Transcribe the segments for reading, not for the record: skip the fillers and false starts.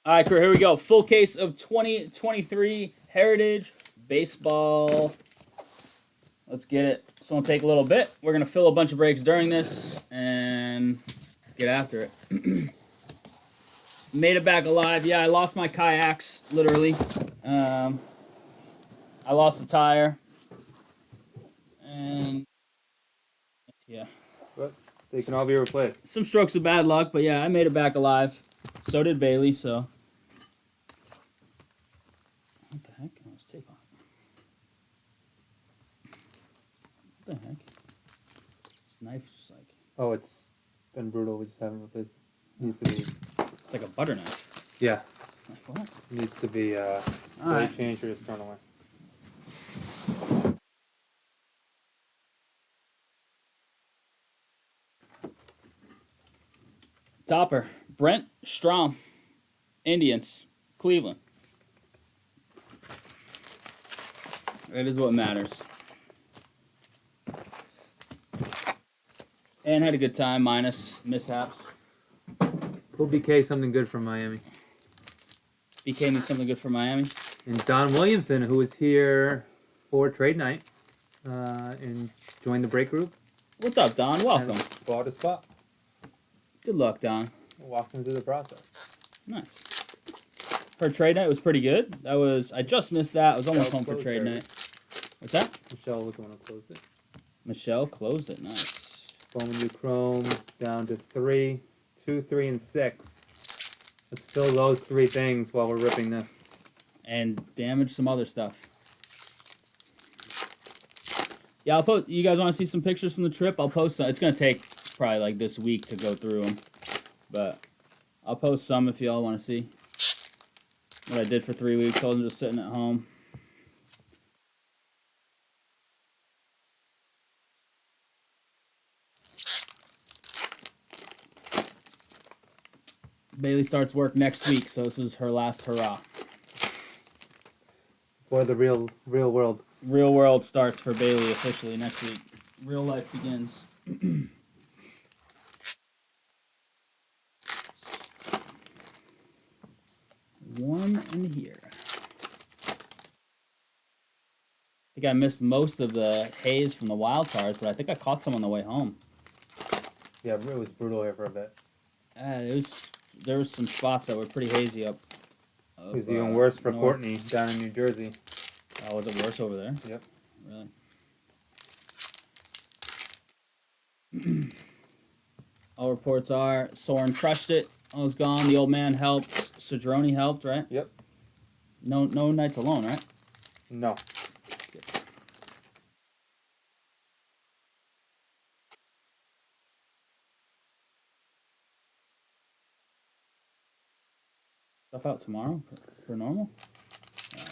All right, crew, here we go. Full case of 2023 Heritage Baseball. Let's get it. It's going to take a little bit. We're going to fill a bunch of breaks during this and get after it. Made it back alive. Yeah, I lost my kayaks, literally. I lost a tire. And, yeah. But they can all be replaced. Some strokes of bad luck, but yeah, I made it back alive. So did Bailey, so. What the heck? Oh, it's tape on. What the heck? This knife is like. Oh, it's been brutal. We just haven't replaced it. Needs to be. It's like a butter knife. Yeah. Like what? Needs to be Alright. changed or just thrown away. Topper. Brent Strom. Indians. Cleveland. That is what matters. And had a good time, minus mishaps. Pull BK something good from Miami. Became something good for Miami. And Don Williamson, who was here for trade night, and joined the break group. What's up, Don? Welcome. And bought a spot. Good luck, Don. Walked him through the process. Nice. Her trade night was pretty good. I just missed that. I was almost home for trade night. What's that? Michelle was the one who closed it. Michelle closed it. Nice. Bowman New Chrome down to 3, 2, 3, and 6. Let's fill those 3 things while we're ripping this. And damage some other stuff. Yeah, I'll post. You guys want to see some pictures from the trip? I'll post some. It's gonna take probably like this week to go through them, but I'll post some if y'all want to see what I did for 3 weeks. I was just sitting at home. Bailey starts work next week, so this is her last hurrah. For the real world. Real world starts for Bailey officially next week. Real life begins. One in here. I think I missed most of the haze from the wild cards, but I think I caught some on the way home. Yeah, it was brutal here for a bit. There was some spots that were pretty hazy up. It was even worse for north. Courtney down in New Jersey. Oh, was it worse over there? Yep. Really? All reports are Soren crushed it. I was gone. The old man helped. Cedrone helped, right? Yep. No nights alone, right? No. Stuff out tomorrow for normal? Yeah.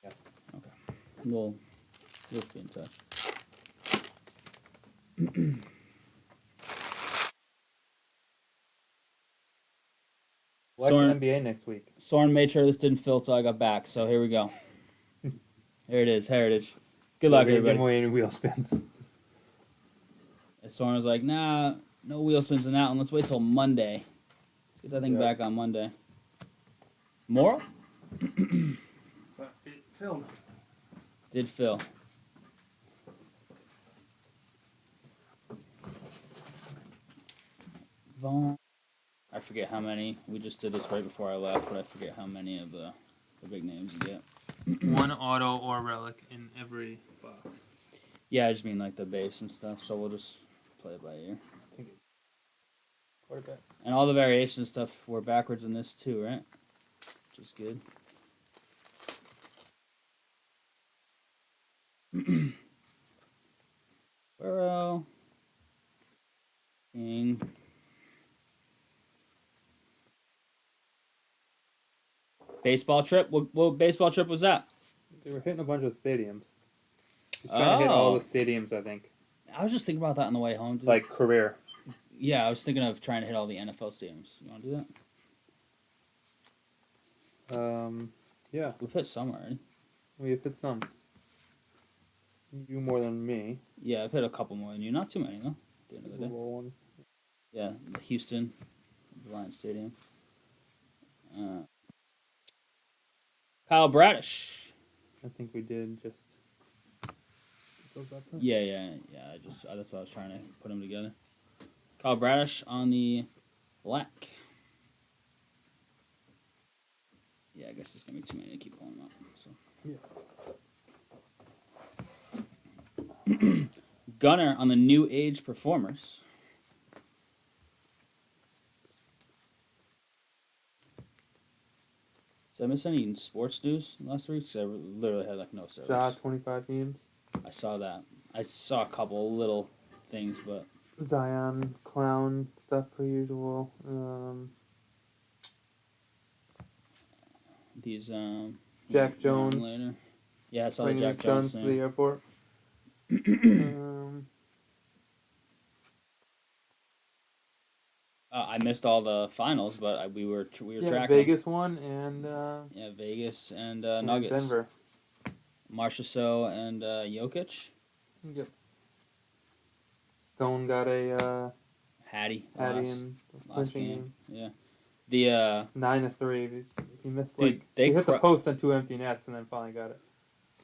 Okay. We'll be in touch. Watch the NBA next week. Soren made sure this didn't fill till I got back, so here we go. Here it is, Heritage. Good luck, everybody. Give away any wheel spins. And Soren was like, nah, no wheel spins in that one. Let's wait till Monday. Let's get that thing back on Monday. Moral? But it filled. Did fill. Vaughn. I forget how many. We just did this right before I left, but I forget how many of the big names you get. One auto or relic in every box. Yeah, I just mean like the base and stuff, so we'll just play it by ear. I think it's quite a bit. And all the variation stuff were backwards in this too, right? Which is good. Burrow. King. Baseball trip? What baseball trip was that? They were hitting a bunch of stadiums. He's trying to hit all the stadiums, I think. I was just thinking about that on the way home, dude. Like career. Yeah, I was thinking of trying to hit all the NFL stadiums. You want to do that? Yeah. We've hit some already. We've hit some. You more than me. Yeah, I've hit a couple more than you. Not too many, though, at the end of the day. Ones. Yeah, Houston, the Lions Stadium. Kyle Bradish. I think we did just get those up. Yeah. That's what I was trying to put them together. Kyle Bradish on the black. Yeah, I guess there's gonna be too many to keep pulling them up. So. Yeah. Gunner on the New Age Performers. Did I miss any sports news last week? Because I literally had like no service. Ja, 25 games. I saw that. I saw a couple little things, but Zion, clown stuff per usual. these Jack Jones. later. Yeah, I saw the Bringing Jack his Jones sons to thing. the airport. I missed all the finals, but we were Yeah, tracking. Vegas won and Yeah, Vegas and and Nuggets. Denver. Marcia So and Jokic. Yep. Stone got a Hattie Hattie last in the last clinching game. Yeah. The 9-3. He missed Dude, he hit the post on 2 empty nets and then finally got it.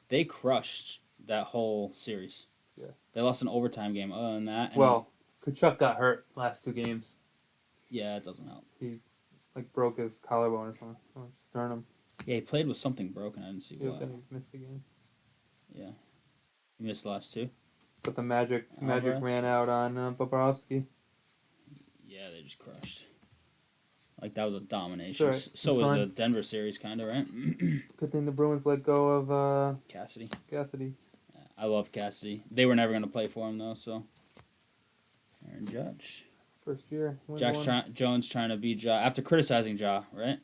they crushed that whole series. Yeah. They lost an overtime game. Other than that, and Well, Kachuk got hurt last 2 games. yeah, it doesn't help. He broke his collarbone or something, or sternum. Yeah, he played with something broken. I didn't see Yeah, what. then he missed the game. Yeah, he missed the last 2. But the Magic Alvarez? ran out on Bobrovsky. Yeah, they just crushed. Like that was a domination. Right. So It's was fine. the Denver series, kind of, right? Good thing the Bruins let go of Cassidy. Cassidy. Yeah, I love Cassidy. They were never gonna play for him though. So Aaron Judge. First year. Jones trying to beat Ja after criticizing Ja, right?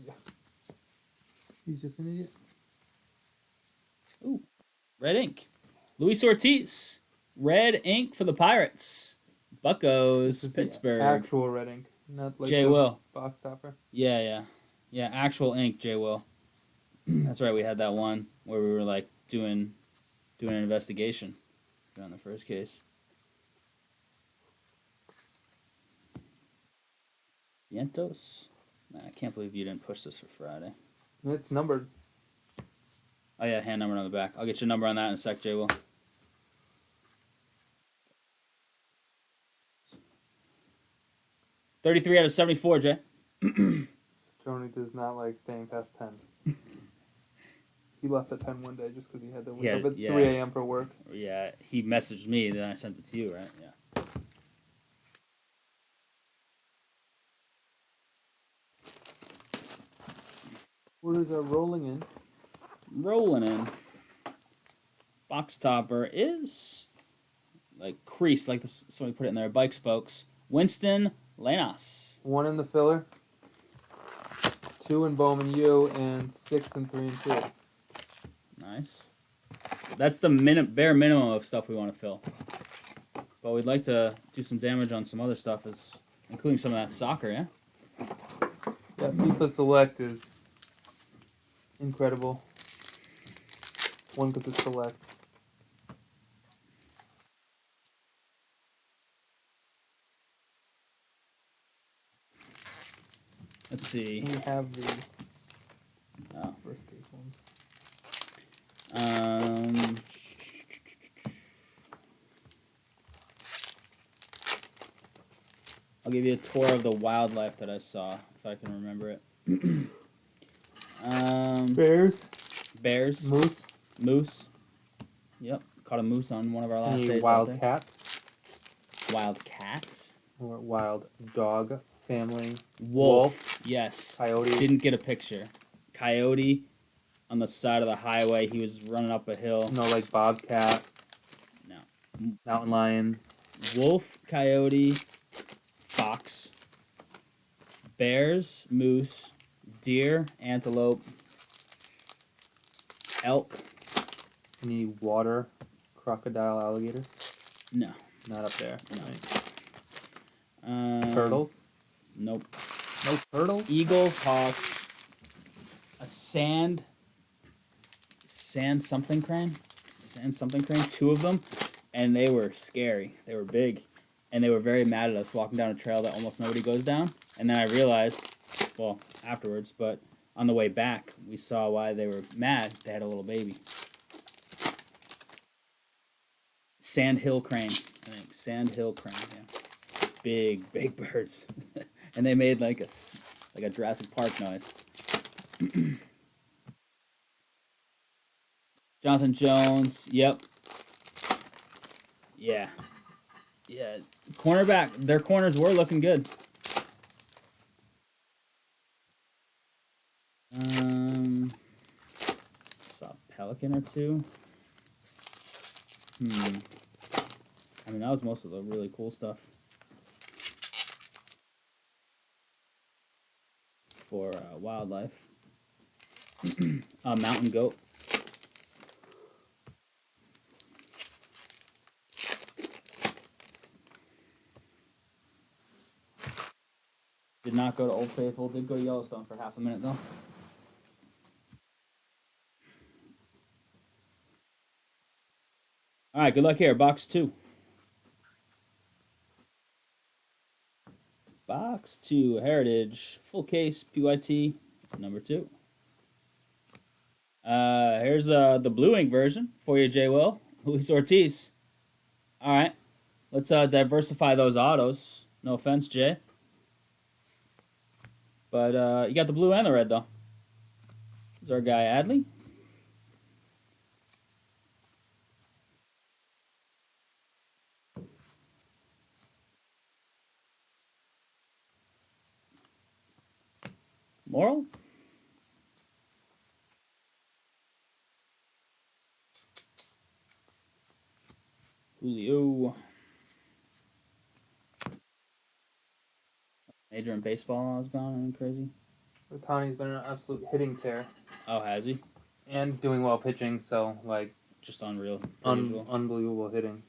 Yeah. He's just an idiot. Ooh, red ink. Luis Ortiz, red ink for the Pirates. Buccos, This is the Pittsburgh. actual red ink, not like Jay the Will. box topper. Yeah. Actual ink, Jay Will. That's right. We had that one where we were like doing an investigation on the first case. Vientos. Man, I can't believe you didn't push this for Friday. It's numbered. Oh yeah, hand number on the back. I'll get your number on that in a sec, Jay Will. $33 out of 74, Jay. Tony does not like staying past 10. He left at 10 one day just because he had to wake Yeah, up at yeah. 3 a.m. for work. Yeah, he messaged me, then I sent it to you, right? Yeah. What is rolling in? Rolling in. Box topper is like creased, like this, somebody put it in there. Bike spokes. Winston Lanas. 1 in the filler, 2 in Bowman U, and 6 in 3 and 2. Nice. That's the bare minimum of stuff we want to fill. But we'd like to do some damage on some other stuff, including some of that soccer, yeah? Yeah, FIFA Select is incredible. One because it's Select. Let's see. We have the Oh. first case ones. I'll give you a tour of the wildlife that I saw, if I can remember it. Bears. Moose. Yep. Caught a moose on one of our last Any days. wild out there. cats? Wild cats? Or wild dog family? Wolf. Yes. Coyote? Didn't get a picture. Coyote on the side of the highway. He was running up a hill. No, like bobcat? No. Mountain lion? Wolf, coyote, fox, bears, moose, deer, antelope, elk. Any water? Crocodile, alligator? No. Not up there. No. Right. Turtles? Nope. No turtles? Eagles, hawks, a sand something crane, 2 of them, and they were scary. They were big, and they were very mad at us walking down a trail that almost nobody goes down. And then I realized well, afterwards, but on the way back, we saw why they were mad. They had a little baby. Sandhill crane, I think. Sandhill crane, yeah. Big birds. And they made like a Jurassic Park noise. Jonathan Jones, yep. Yeah. Yeah. Cornerback, their corners were looking good. Saw a Pelican or two. I mean, that was most of the really cool stuff for wildlife. Mountain goat. Did not go to Old Faithful. Did go to Yellowstone for half a minute, though. All right, good luck here. Box 2. Box 2, Heritage. Full case, PYT, number 2. Here's the blue ink version for you, J. Will. Luis Ortiz. All right. Let's diversify those autos. No offense, Jay. But you got the blue and the red, though. Is our guy Adley? Moral? Julio. Major in baseball, I was gone. Anything crazy? Otani's been an absolute hitting tear. Oh, has he? And doing well pitching, so, like... Just unreal. Unbelievable hitting.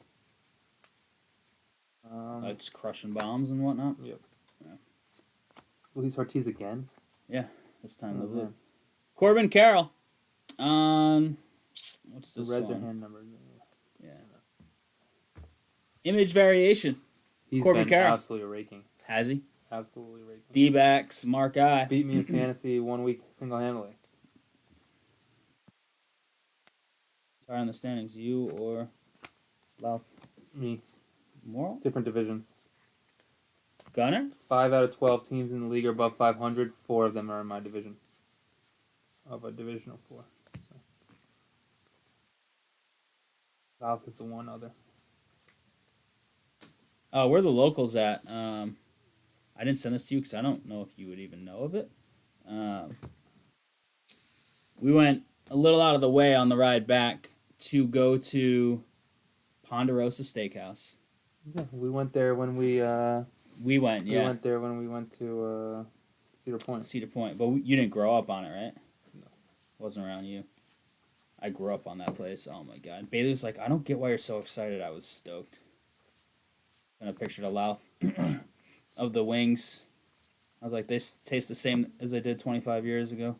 Like just crushing bombs and whatnot? Yep. Yeah. Luis Ortiz again? Yeah, this time the blue. Man. Corbin Carroll. What's The this reds one? are hand numbered. Yeah. Image variation. He's Corbin been Carroll. absolutely raking. Has he? Absolutely raking. D-backs, Mark I. Beat me in fantasy 1 week single-handedly. Sorry on the standings, you or Louth? Me. Moral? Different divisions. Gunner? 5 out of 12 teams in the league are above 500. 4 of them are in my division. Of a division of 4. So. Louth is the one other. Oh, where are the locals at? I didn't send this to you because I don't know if you would even know of it. We went a little out of the way on the ride back to go to Ponderosa Steakhouse. Yeah, we went there when we went there when we went to Cedar Point. Cedar Point, but you didn't grow up on it, right? No. Wasn't around you. I grew up on that place. Oh my god. Bailey was like, I don't get why you're so excited. I was stoked. And I pictured a Louth of the wings. I was like, they taste the same as they did 25 years ago.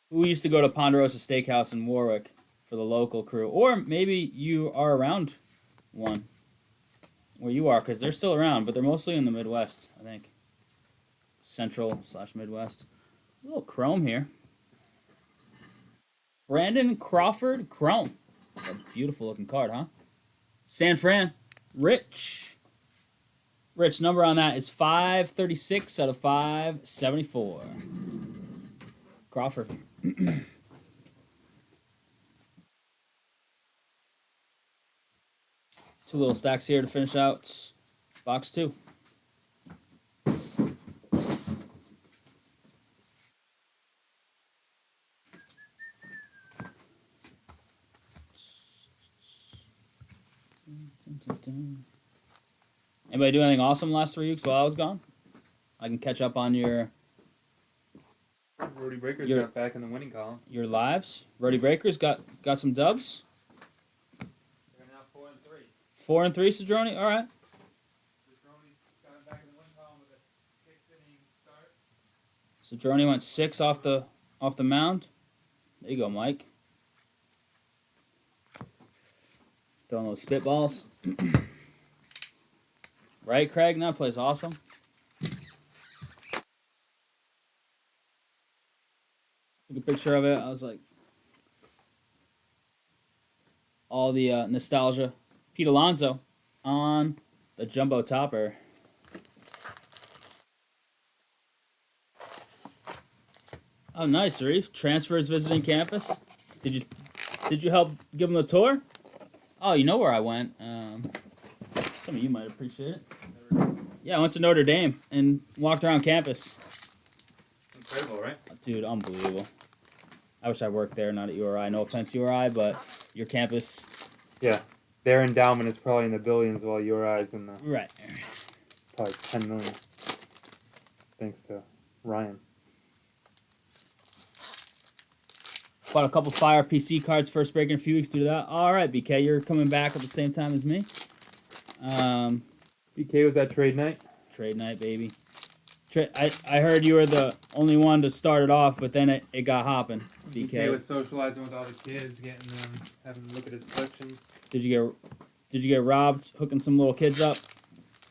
We used to go to Ponderosa Steakhouse in Warwick for the local crew. Or maybe you are around one where you are, because they're still around, but they're mostly in the Midwest, I think. Central/Midwest. A little chrome here. Brandon Crawford Chrome. It's a beautiful looking card, huh? San Fran. Rich. Rich, number on that is 536 out of 574. Crawford. Two little stacks here to finish out box 2. Anybody do anything awesome the last 3 weeks while I was gone? I can catch up on your Brody Breakers You're- got back in the winning column. your lives. Rody Breakers got some dubs. They're now 4-3. 4-3, Cedrone. All right. Cedrone's got back in the winning column with a 6-inning start. Cedrone went 6 off the mound. There you go, Mike. Throwing those spitballs. Right, Craig? That plays awesome. picture of it. I was like, all the nostalgia. Pete Alonso on the jumbo topper. Oh, nice, Reef. Transfers visiting campus. Did you help give them the tour? Oh, you know where I went. Some of you might appreciate it. Yeah, I went to Notre Dame and walked around campus. Incredible, right? Dude, unbelievable. I wish I worked there, not at URI. No offense, URI, but your campus. Yeah. Their endowment is probably in the billions, while your eyes in the Right. probably 10 million. Thanks to Ryan. Bought a couple Fire PC cards first break in a few weeks due to that. All right, BK, you're coming back at the same time as me. BK was at trade night. Trade night, baby. I heard you were the only one to start it off, but then it got hopping. BK was socializing with all the kids, getting them, having a look at his collection. Did you get robbed hooking some little kids up?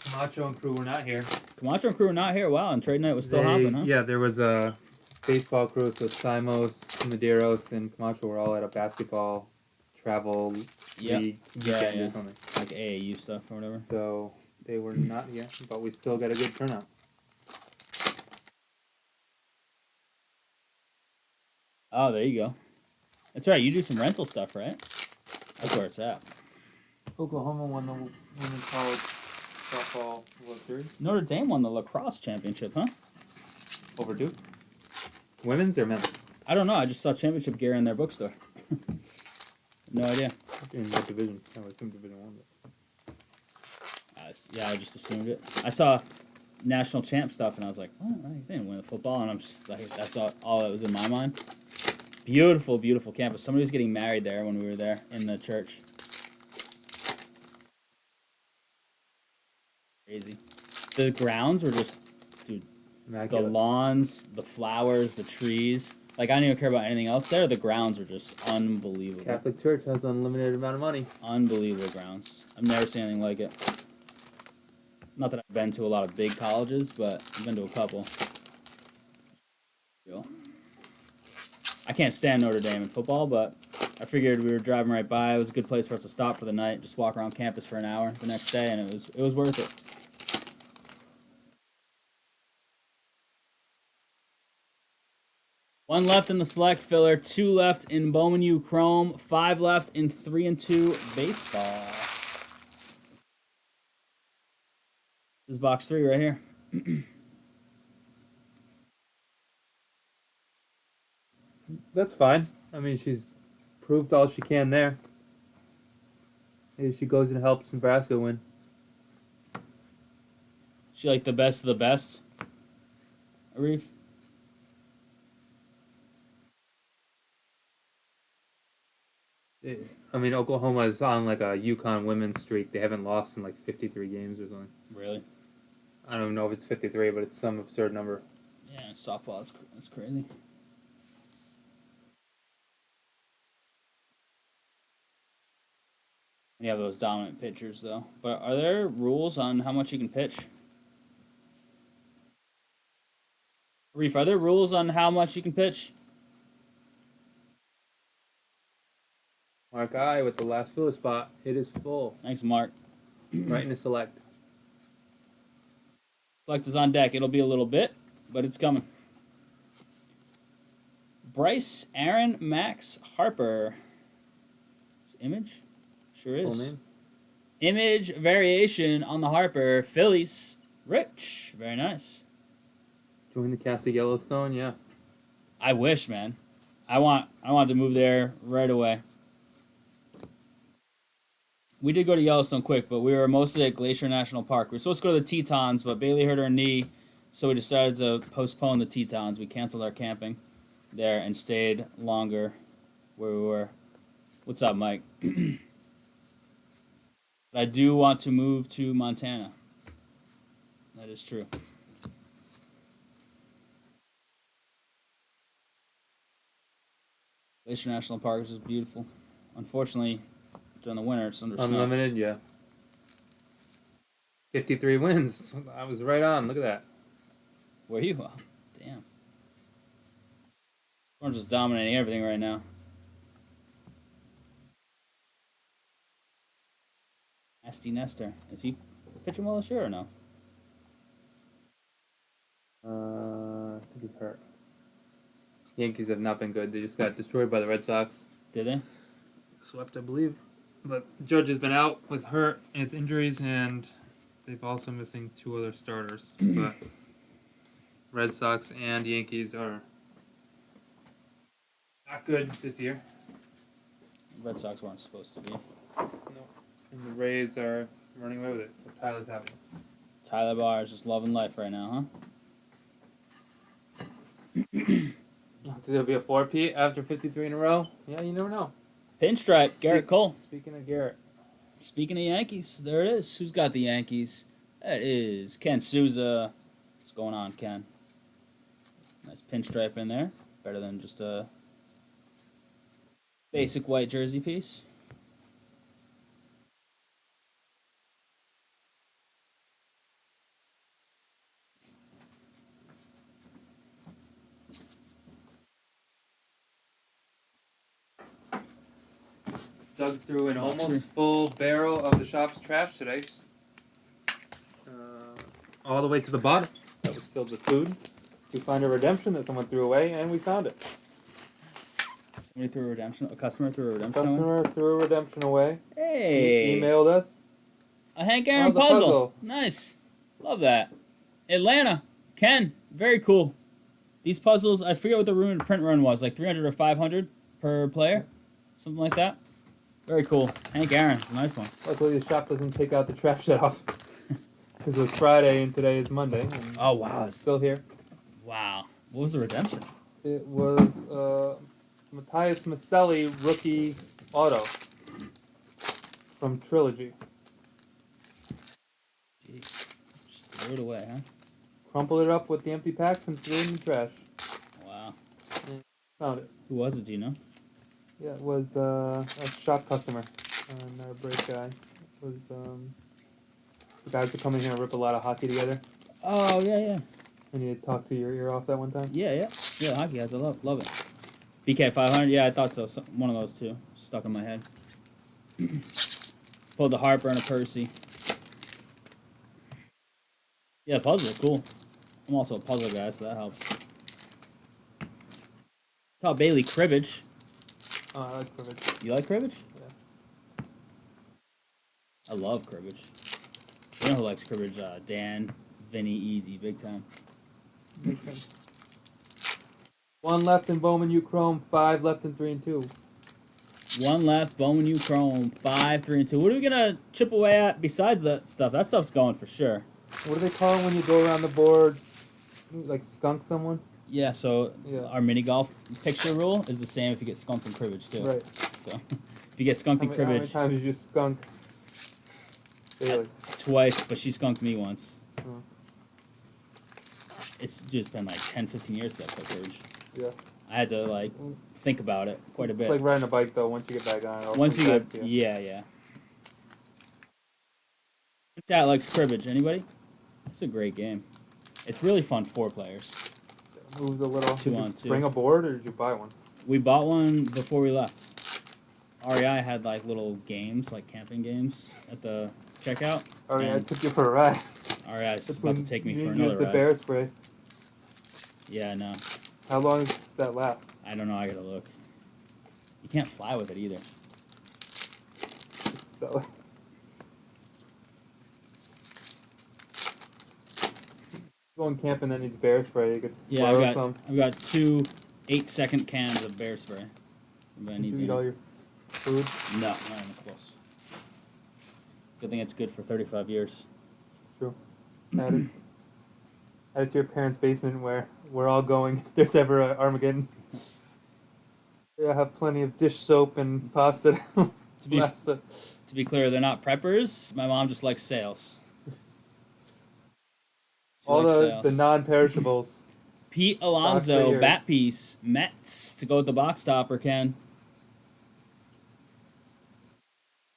Camacho and crew were not here. Camacho and crew were not here. Wow, and trade night was still hopping, huh? Yeah, there was a baseball crew, so Simos, Medeiros, and Camacho were all at a basketball travel league weekend or something. Like AAU stuff or whatever. So they were not here, but we still got a good turnout. Oh, there you go. That's right. You do some rental stuff, right? That's where it's at. Oklahoma won the Women's College Softball World Series. Notre Dame won the lacrosse championship, huh? Over Duke. Women's or men's? I don't know. I just saw championship gear in their bookstore. No idea. In what division? I would assume Division 1. Yeah, I just assumed it. I saw national champ stuff, and I was like, "What? They didn't win the football." And I'm just like, that's all that was in my mind. Beautiful, beautiful campus. Somebody was getting married there when we were there in the church. Crazy. The grounds were just, dude, Immaculate. the lawns, the flowers, the trees. Like, I don't even care about anything else there. The grounds were just unbelievable. Catholic Church has unlimited amount of money. Unbelievable grounds. I've never seen anything like it. Not that I've been to a lot of big colleges, but I've been to a couple. I can't stand Notre Dame in football, but I figured we were driving right by. It was a good place for us to stop for the night, just walk around campus for an hour the next day, and it was worth it. One left in the select filler, 2 left in Bowman U Chrome, 5 left in 3 and 2 baseball. This is box 3 right here. That's fine. I mean, she's proved all she can there. Maybe she goes and helps Nebraska win. She like the best of the best, Arif? I mean, Oklahoma is on like a UConn women's streak. They haven't lost in like 53 games or something. Really? I don't know if it's 53, but it's some absurd number. Yeah, softball, that's crazy. You have those dominant pitchers, though. But are there rules on how much you can pitch? Reef, are there rules on how much you can pitch? Mark I with the last filler spot. It is full. Thanks, Mark. Right in the select. Select is on deck. It'll be a little bit, but it's coming. Bryce Aaron Max Harper. Is Image? Sure is. Full name. Image variation on the Harper. Phillies. Rich. Very nice. Join the cast of Yellowstone, yeah. I wish, man. I want to move there right away. We did go to Yellowstone quick, but we were mostly at Glacier National Park. We were supposed to go to the Tetons, but Bailey hurt her knee, so we decided to postpone the Tetons. We canceled our camping there and stayed longer where we were. What's up, Mike? But I do want to move to Montana. That is true. Glacier National Park is just beautiful. Unfortunately, during the winter, it's under snow. Unlimited, yeah. 53 wins. I was right on. Look at that. Where are you? Oh, damn. Orange is dominating everything right now. Nasty Nestor. Is he pitching well this year or no? I think he's hurt. Yankees have not been good. They just got destroyed by the Red Sox. Did they? Swept, I believe. But Judge has been out with hurt and injuries, and they've also missing 2 other starters. But Red Sox and Yankees are not good this year. Red Sox weren't supposed to be. No. And the Rays are running away with it, so Tyler's happy. Tyler Barr is just loving life right now, huh? So there'll be a 4-peat after 53 in a row? Yeah, you never know. Pinstripe, Garrett Cole. Speaking of Garrett. Speaking of Yankees, there it is. Who's got the Yankees? That is Ken Souza. What's going on, Ken? Nice pinstripe in there. Better than just a basic white jersey piece. Dug through an almost full barrel of the shop's trash today. All the way to the bottom. That was filled with food. We find a redemption that someone threw away, and we found it. Somebody threw a redemption. A customer threw a redemption. Customer threw a redemption away. Hey. Emailed us. A Hank Aaron the puzzle. Nice. Love that. Atlanta. Ken. Very cool. These puzzles, I forget what the print run was, like 300 or 500 per player, something like that. Very cool. Hank Aaron, it's a nice one. Luckily, the shop doesn't take out the trash off. Because it was Friday and today is Monday. And oh, wow. It's still here. Wow. What was the redemption? It was Matthias Maselli rookie auto from Trilogy. Jeez. Just threw it away, huh? Crumpled it up with the empty packs and threw it in the trash. Wow. And found it. Who was it, do you know? Yeah, it was a shop customer, not a break guy. It was the guys that come in here and rip a lot of hockey together. Oh, yeah, yeah. And you talked to your ear off that one time? Yeah, yeah. Yeah, hockey guys, I love it. BK 500, yeah, I thought so. One of those two. Stuck in my head. Pulled the Harper and a Percy. Yeah, puzzles are cool. I'm also a puzzle guy, so that helps. Top Bailey Cribbage. Oh, I like cribbage. You like cribbage? Yeah. I love cribbage. You know who likes cribbage? Dan, Vinny, Easy, big time. Makes sense. 1 left in Bowman U Chrome, 5 left in 3 and 2. 1 left, Bowman U Chrome, 5, 3, and 2. What are we gonna chip away at besides that stuff? That stuff's going for sure. What do they call it when you go around the board, like skunk someone? Yeah, so our mini golf picture rule is the same if you get skunked in cribbage too. Right. So if you get skunked in cribbage, how many times did you skunk Bailey? Twice, but she skunked me once. Oh. It's just been like 10, 15 years since I played cribbage. Yeah. I had to like think about it quite a bit. It's like riding a bike though. Once you get back on it, once you get, yeah. Chat likes cribbage. Anybody? It's a great game. It's really fun 4 players. Moves a little. 2 on Did 2. you bring a board or did you buy one? We bought one before we left. REI had like little games, like camping games, at the checkout. REI took you for a ride. REI's about to take me for another use the ride. bear spray. Yeah, no. How long does that last? I don't know. I gotta look. You can't fly with it either. So. Going camping that needs bear spray. You could Yeah, some. I've got 2 8-second cans of bear spray. But I Did need you to eat all your food? No, not even close. Good thing it's good for 35 years. It's true. Add it to your parents' basement where we're all going if there's ever an Armageddon. Yeah, I have plenty of dish soap and pasta. To be clear, they're not preppers. My mom just likes sales. All the non-perishables. Pete Alonso, bat piece, Mets to go with the box topper, Ken.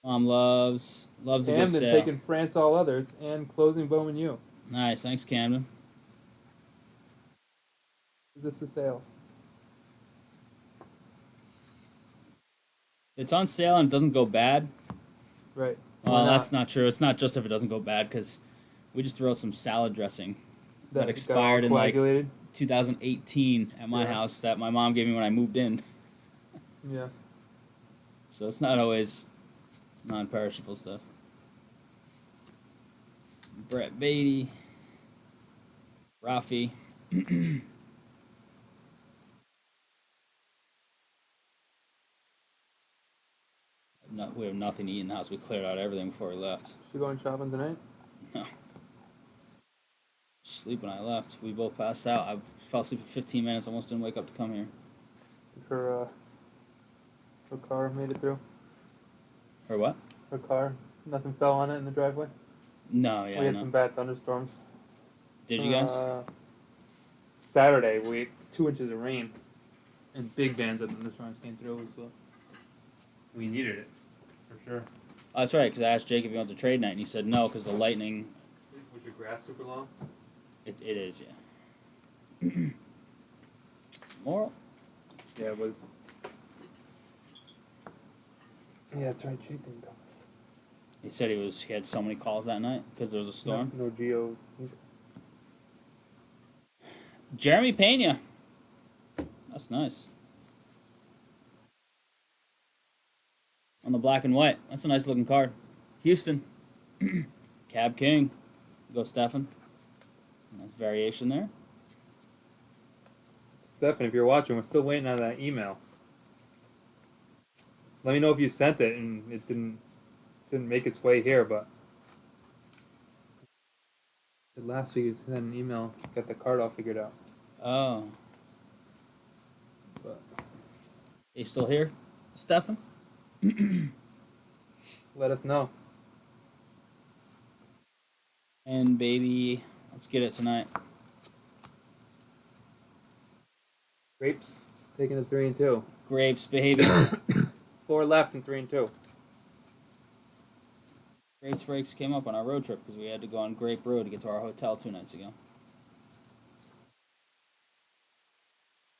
Mom loves a good Camden sale. taking France all others and closing Bowman U. Nice, thanks, Camden. Is this a sale? It's on sale and it doesn't go bad. Right. Well, that's not true. It's not just if it doesn't go bad, because we just throw some salad dressing that expired in like 2018 at my house that my mom gave me when I moved in. Yeah. So it's not always non-perishable stuff. Brett Beatty. Rafi. We have nothing to eat in the house. We cleared out everything before we left. She going shopping tonight? No. Sleep when I left. We both passed out. I fell asleep for 15 minutes. Almost didn't wake up to come here. Her car made it through. Her what? Her car. Nothing fell on it in the driveway. No, yeah. We had some bad thunderstorms. Did you guys? Saturday, we had 2 inches of rain, and big bands of thunderstorms came through. So we needed it for sure. Oh, that's right, because I asked Jake if he went to trade night, and he said no, because the lightning. Was your grass super long? It is, yeah. Moral? Yeah, it was. Yeah, that's right. Jake didn't go. He said he had so many calls that night because there was a storm. No Geo. Jeremy Pena. That's nice. On the black and white. That's a nice looking card. Houston. Cab King. Go Stefan. Nice variation there. Stefan, if you're watching, we're still waiting on that email. Let me know if you sent it and it didn't make its way here, but last week you sent an email, got the card all figured out. Oh. But you still here, Stefan? let us know. And baby, let's get it tonight. Grapes taking us 3 and 2. Grapes, baby. 4 left and 3 and 2. Grapes breaks came up on our road trip because we had to go on Grape Road to get to our hotel 2 nights ago.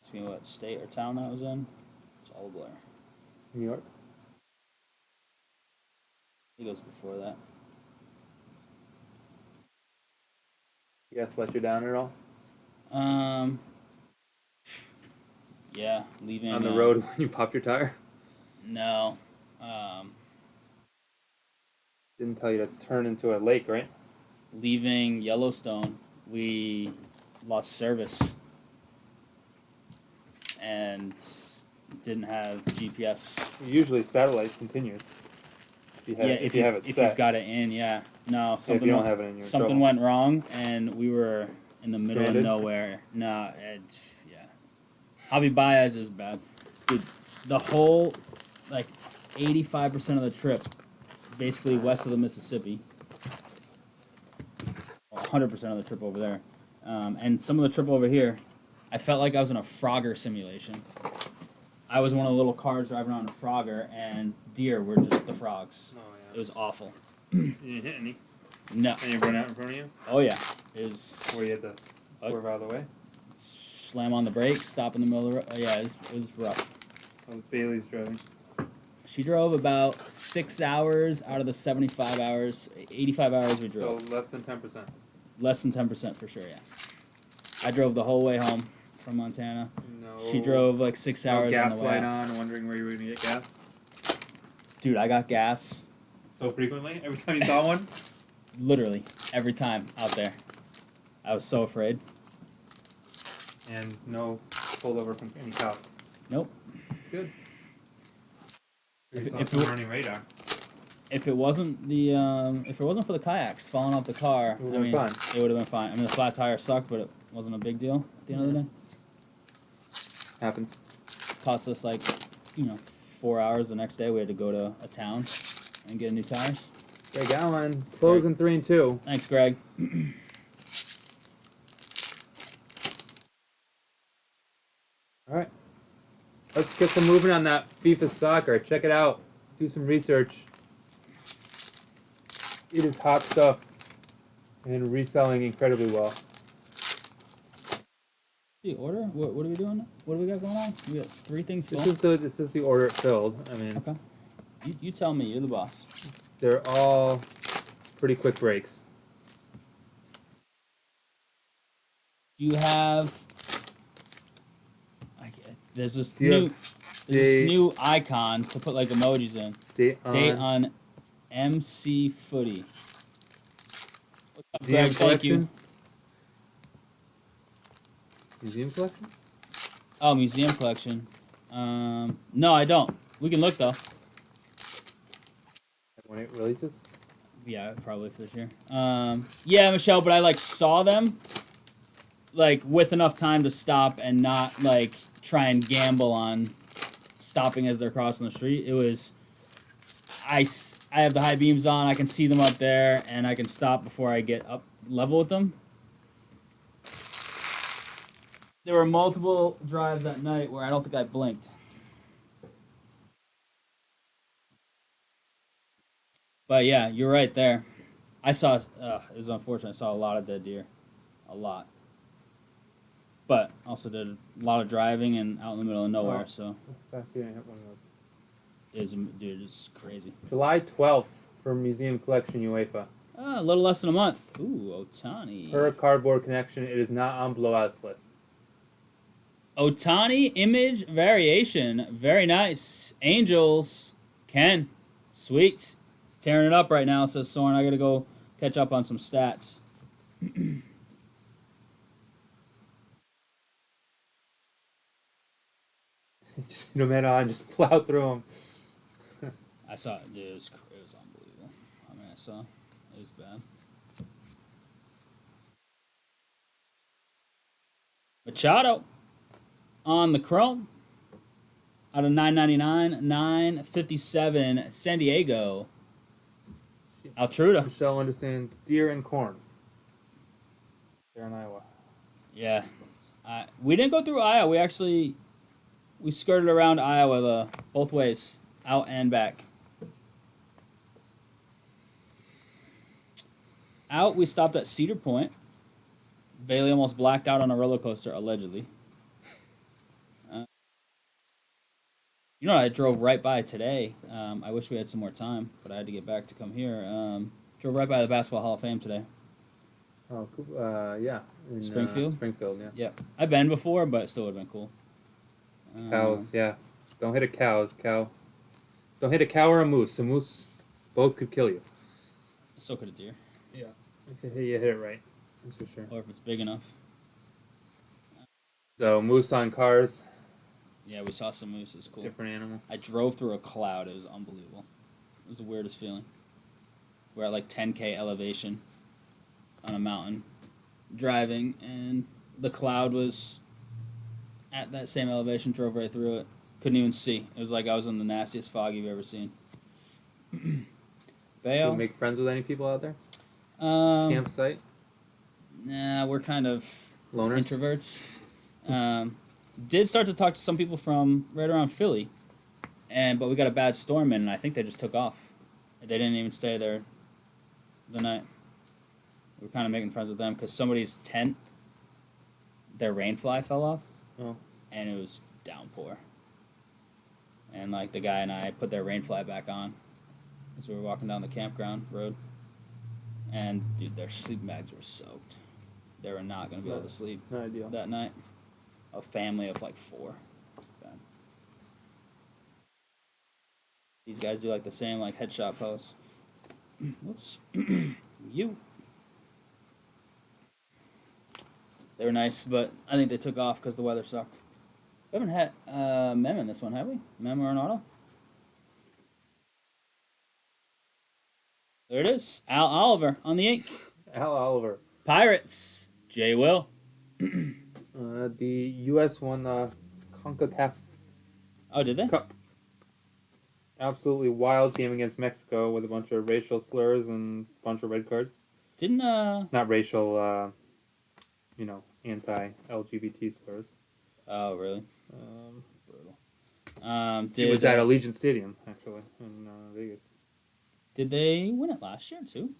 Ask me what state or town that was in. It's all a blur. New York. He goes before that. Yes, let you down at all? Yeah, leaving On the road when you popped your tire? No. Didn't tell you to turn into a lake, right? Leaving Yellowstone, we lost service and didn't have GPS. Usually satellite continues. If you have it set. If you've got it in, yeah. No, if you don't have it in, you're something went wrong, and we were in the middle of nowhere. No, yeah. Javi Baez is bad. Dude, the whole, 85% of the trip, basically west of the Mississippi, 100% of the trip over there, and some of the trip over here, I felt like I was in a Frogger simulation. I was one of the little cars driving around a Frogger, and deer were just the frogs. Oh, yeah. It was awful. You didn't hit any? No. Any run out in front of you? Oh, yeah. It was... Where you had to swerve out of the way? Slam on the brakes, stop in the middle of the road. Yeah, it was rough. That was Bailey's driving. She drove about 6 hours out of the 75 hours. 85 hours we drove. So less than 10%? Less than 10% for sure, yeah. I drove the whole way home from Montana. No. She drove 6 hours gas on the way light out. on, wondering where you were going to get gas? Dude, I got gas. So frequently? Every time you saw one? Literally, every time out there. I was so afraid. And no pullover from any cops? Nope. Good. If it running radar. If it wasn't for the kayaks falling off the car, It would have been fine. It would have been fine. I mean, the flat tire sucked, but it wasn't a big deal at the end of the day. Happens. Cost us 4 hours the next day. We had to go to a town and get new tires. Greg Allen, closing 3 and 2. Thanks, Greg. All right. Let's get some movement on that FIFA soccer. Check it out. Do some research. It is hot stuff and reselling incredibly well. The order? What are we doing? What do we got going on? We got 3 things This going. is the order it filled. I mean, Okay. You tell me. You're the boss. they're all pretty quick breaks. You have. There's this Do you new. have There's this the- new icon to put like emojis in. Date on MC Footy. What's up, Museum Greg? Thank you. collection. Museum collection? Oh, museum collection. No, I don't. We can look though. When it releases? Yeah, probably for this year. Yeah, Michelle, but I like saw them like with enough time to stop and not like try and gamble on stopping as they're crossing the street. It was I have the high beams on. I can see them up there, and I can stop before I get up level with them. There were multiple drives that night where I don't think I blinked. But yeah, you're right there. I saw. It was unfortunate. I saw a lot of dead deer, a lot. But also did a lot of driving and out in the middle of nowhere. Oh. So Back here, I have one of those. dude, it's crazy. July 12th for Museum Collection UEFA. A little less than a month. Ooh, Otani. Per Cardboard Connection, it is not on blowouts list. Otani image variation. Very nice. Angels. Ken. Sweet. Tearing it up right now, says Soren. I gotta go catch up on some stats. Just no matter on, just plow through them. I saw it, dude. It was unbelievable. I mean, I saw. It was bad. Machado on the chrome. Out of 999, 957, San Diego. Altruda. Michelle understands deer and corn. There in Iowa. Yeah. We didn't go through Iowa. We skirted around Iowa both ways, out and back. Out, we stopped at Cedar Point. Bailey almost blacked out on a roller coaster, allegedly. You know what I drove right by today? I wish we had some more time, but I had to get back to come here. Drove right by the Basketball Hall of Fame today. Oh, cool. Yeah. In, Springfield? Springfield, yeah. Yep. I've been before, but it still would have been cool. Cows, yeah. Don't hit a cow. Don't hit a cow or a moose. A moose, both could kill you. So could a deer. Yeah. If you hit it right. That's for sure. Or if it's big enough. So, moose on cars. Yeah, we saw some moose. It was cool. Different animal. I drove through a cloud. It was unbelievable. It was the weirdest feeling. We're at like 10K elevation on a mountain driving, and the cloud was at that same elevation, drove right through it. Couldn't even see. It was like I was in the nastiest fog you've ever seen. Do Bail. you make friends with any people out there? Campsite? Nah, we're kind of Loners? introverts. Did start to talk to some people from right around Philly, but we got a bad storm in, and I think they just took off. They didn't even stay there the night. We were kind of making friends with them because somebody's tent, their rainfly fell off, and it was downpour. And like the guy and I put their rainfly back on as we were walking down the campground road, and dude, their sleeping bags were soaked. They were not going to be able to sleep Not ideal. that night. A family of like 4. Bad. These guys do like the same like headshot pose. Whoops. You. They were nice, but I think they took off because the weather sucked. We haven't had Mem in this one, have we? Mem or an auto? There it is. Al Oliver on the ink. Al Oliver. Pirates. J. Will. The U.S. won the CONCACAF Oh, did they? Cup. Absolutely wild game against Mexico with a bunch of racial slurs and a bunch of red cards. Didn't Not racial, anti-LGBT slurs. Oh, really? Brutal. It was at Allegiant Stadium, actually, in Vegas. Did they win it last year, too?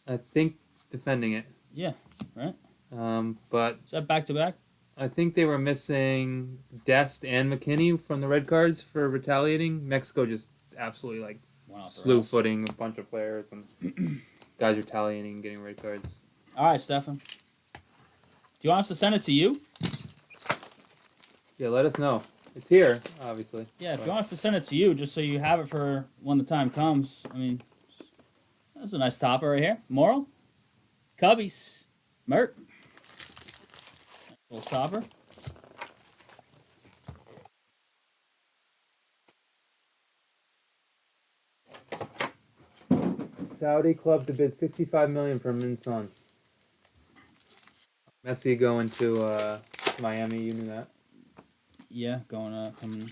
I think defending it. Yeah, right? But Is that back-to-back? I think they were missing Dest and McKinney from the red cards for retaliating. Mexico just absolutely like Went off the slew rails. footing a bunch of players and guys retaliating and getting red cards. All right, Stefan. Do you want us to send it to you? Yeah, let us know. It's here, obviously. Yeah, if but- you want us to send it to you, just so you have it for when the time comes. I mean, that's a nice topper right here. Moral, Cubbies, Mert, little topper. Saudi club to bid $65 million for Min Son. Messi going to Miami. You knew that. Yeah, going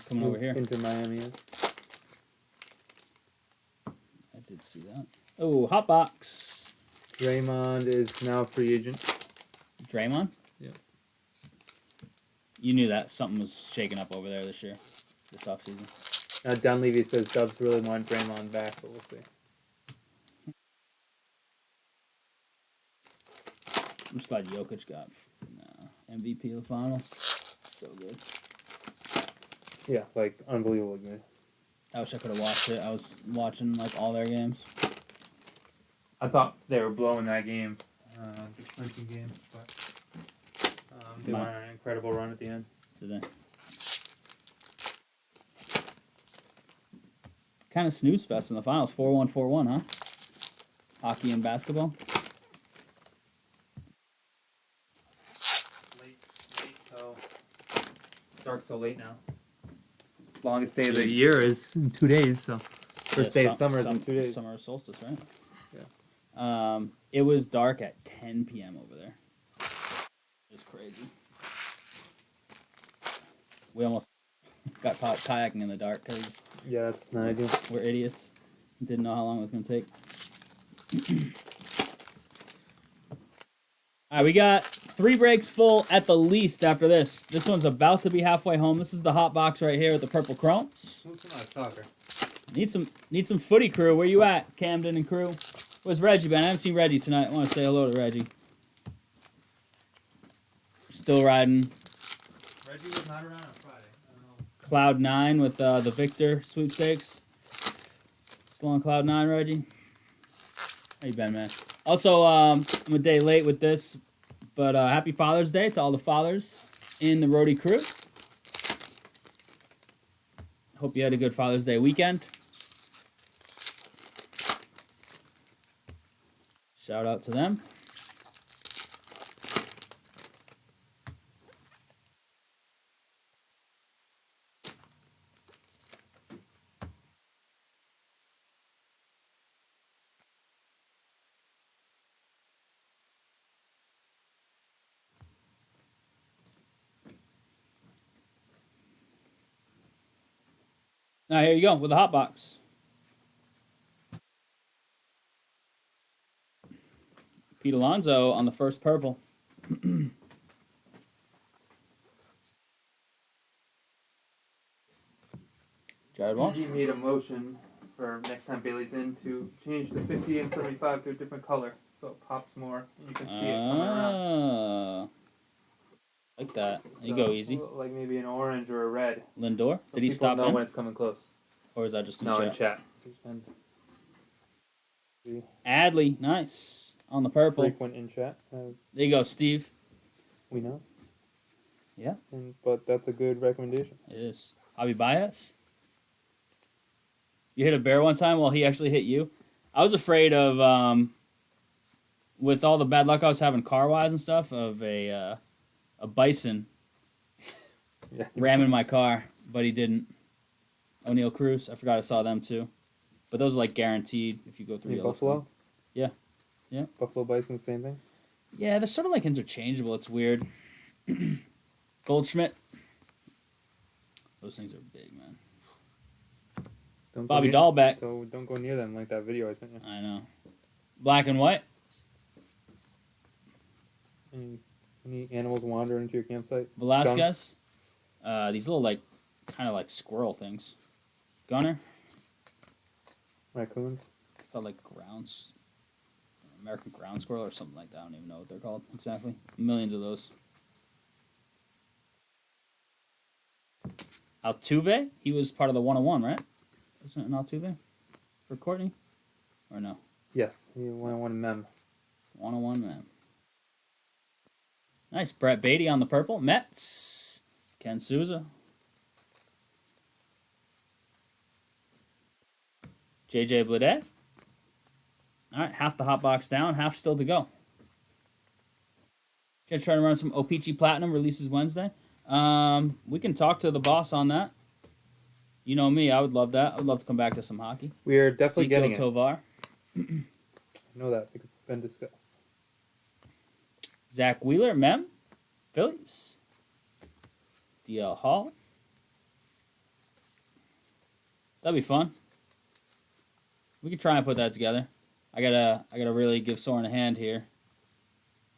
coming over here. Into Miami. Yeah. I did see that. Oh, hot box. Draymond is now free agent. Draymond. Yeah. You knew that something was shaking up over there this year, this offseason. Now Dunleavy says Dubs really want Draymond back, but we'll see. I'm just glad Jokic got MVP of the finals. So good. Yeah, like unbelievable good. I wish I could have watched it. I was watching like all their games. I thought they were blowing that game, the Clinton game, but they went on an incredible run at the end. Did they? Kind of snooze fest in the finals. 4-1, 4-1, huh? Hockey and basketball. Late, so dark so late now. Longest day of the year is in 2 days, so first day of summer is in 2 days. Summer solstice, right? Yeah. It was dark at 10 p.m. over there. It's crazy. We almost got caught kayaking in the dark because Yeah, that's not ideal. we're idiots. Didn't know how long it was going to take. All right, we got 3 breaks full at the least after this. This one's about to be halfway home. This is the hot box right here with the purple chromes. What's not soccer? Need some footy crew. Where you at, Camden and crew? Where's Reggie been? I haven't seen Reggie tonight. I want to say hello to Reggie. Still riding Reggie was not around on Friday. I don't know. Cloud 9 with the Victor sweepstakes. Still on Cloud 9, Reggie? How you been, man? Also, I'm a day late with this, but happy Father's Day to all the fathers in the Roadie crew. Hope you had a good Father's Day weekend. Shout out to them. Now, here you go with the hot box. Pete Alonso on the first purple. Jared Walsh. He made a motion for next time Bailey's in to change the 50 and 75 to a different color so it pops more and you can see it coming around. Like that. There you So, go, easy. Like maybe an orange or a red. Lindor. So Did he people stop know in? when it's coming close. Or is that just in No, chat? in chat. He's been Adley, nice. On the purple. frequent in chat, as There you go, Steve. we know. Yeah. But that's a good recommendation. It is. Javi Baez. You hit a bear one time while he actually hit you. I was afraid of, with all the bad luck I was having car-wise and stuff, of a bison Yeah. ramming my car, but he didn't. O'Neal Cruz, I forgot I saw them too. But those are like guaranteed if you go through Any Yellowstone. Buffalo? Yeah. Yeah. Buffalo Bison, same thing? Yeah, they're sort of like interchangeable. It's weird. Goldschmidt. Those things are big, man. Don't Bobby go near, Dahlbeck. So don't go near them like that video I sent you. I know. Black and white. Any animals wander into your campsite? Velasquez. These little like kind of like squirrel things. Gunner. Raccoons? Felt like grounds. American ground squirrel or something like that. I don't even know what they're called exactly. Millions of those. Altuve, he was part of the 101, right? Wasn't it an Altuve for Courtney? Or no? Yes, he won mem. 101 man. Nice. Brett Beatty on the purple. Mets. Ken Souza. JJ Bleday. All right, half the hot box down, half still to go. Just trying to run some O-Pee-Chee Platinum, releases Wednesday. We can talk to the boss on that. You know me, I would love that. I would love to come back to some hockey. We are definitely getting Tovar. I know that because it's been discussed. Zach Wheeler, Mem. Phillies. DL Hall. That'd be fun. We could try and put that together. I gotta really give Soren a hand here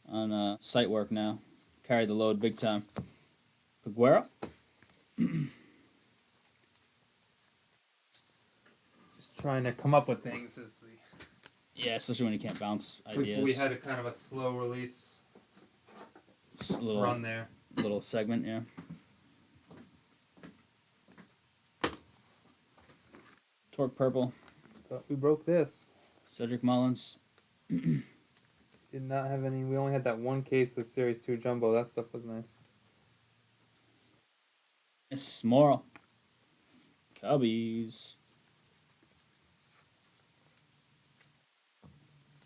on site work now. Carry the load big time. Figueroa. Just trying to come up with things is the. Yeah, especially when you can't bounce ideas. We had a kind of a slow release run there. Little segment, yeah. Torque purple. Thought we broke this. Cedric Mullins. Did not have any. We only had that one case of Series 2 Jumbo. That stuff was nice. Miss Morrow. Cubbies.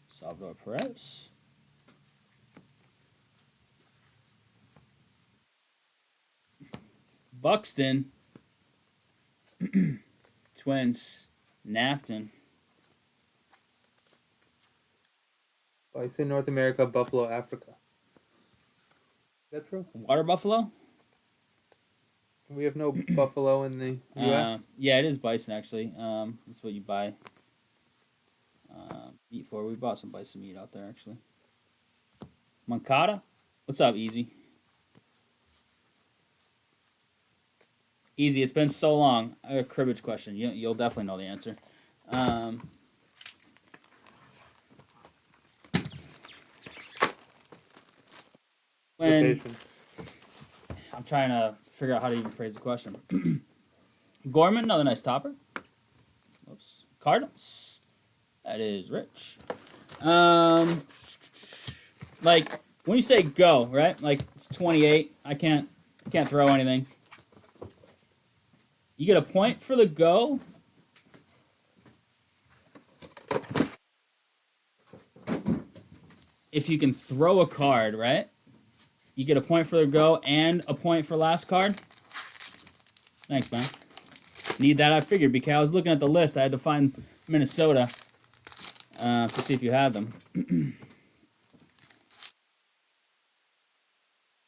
Salvador Perez. Buxton. Twins. Napton. Bison, North America, Buffalo, Africa. Is that true? Water Buffalo? We have no buffalo in the U.S. Yeah, it is bison, actually. That's what you buy meat for. We bought some bison meat out there, actually. Moncada? What's up, Easy? Easy, it's been so long. I have a cribbage question. You'll definitely know the answer. When I'm trying to figure out how to even phrase the question. Gorman, another nice topper. Oops. Cardinals. That is Rich. Like when you say go, right? Like it's 28. I can't throw anything. You get a point for the go. If you can throw a card, right? You get a point for the go and a point for last card. Thanks, man. Need that, I figured, because I was looking at the list. I had to find Minnesota to see if you had them.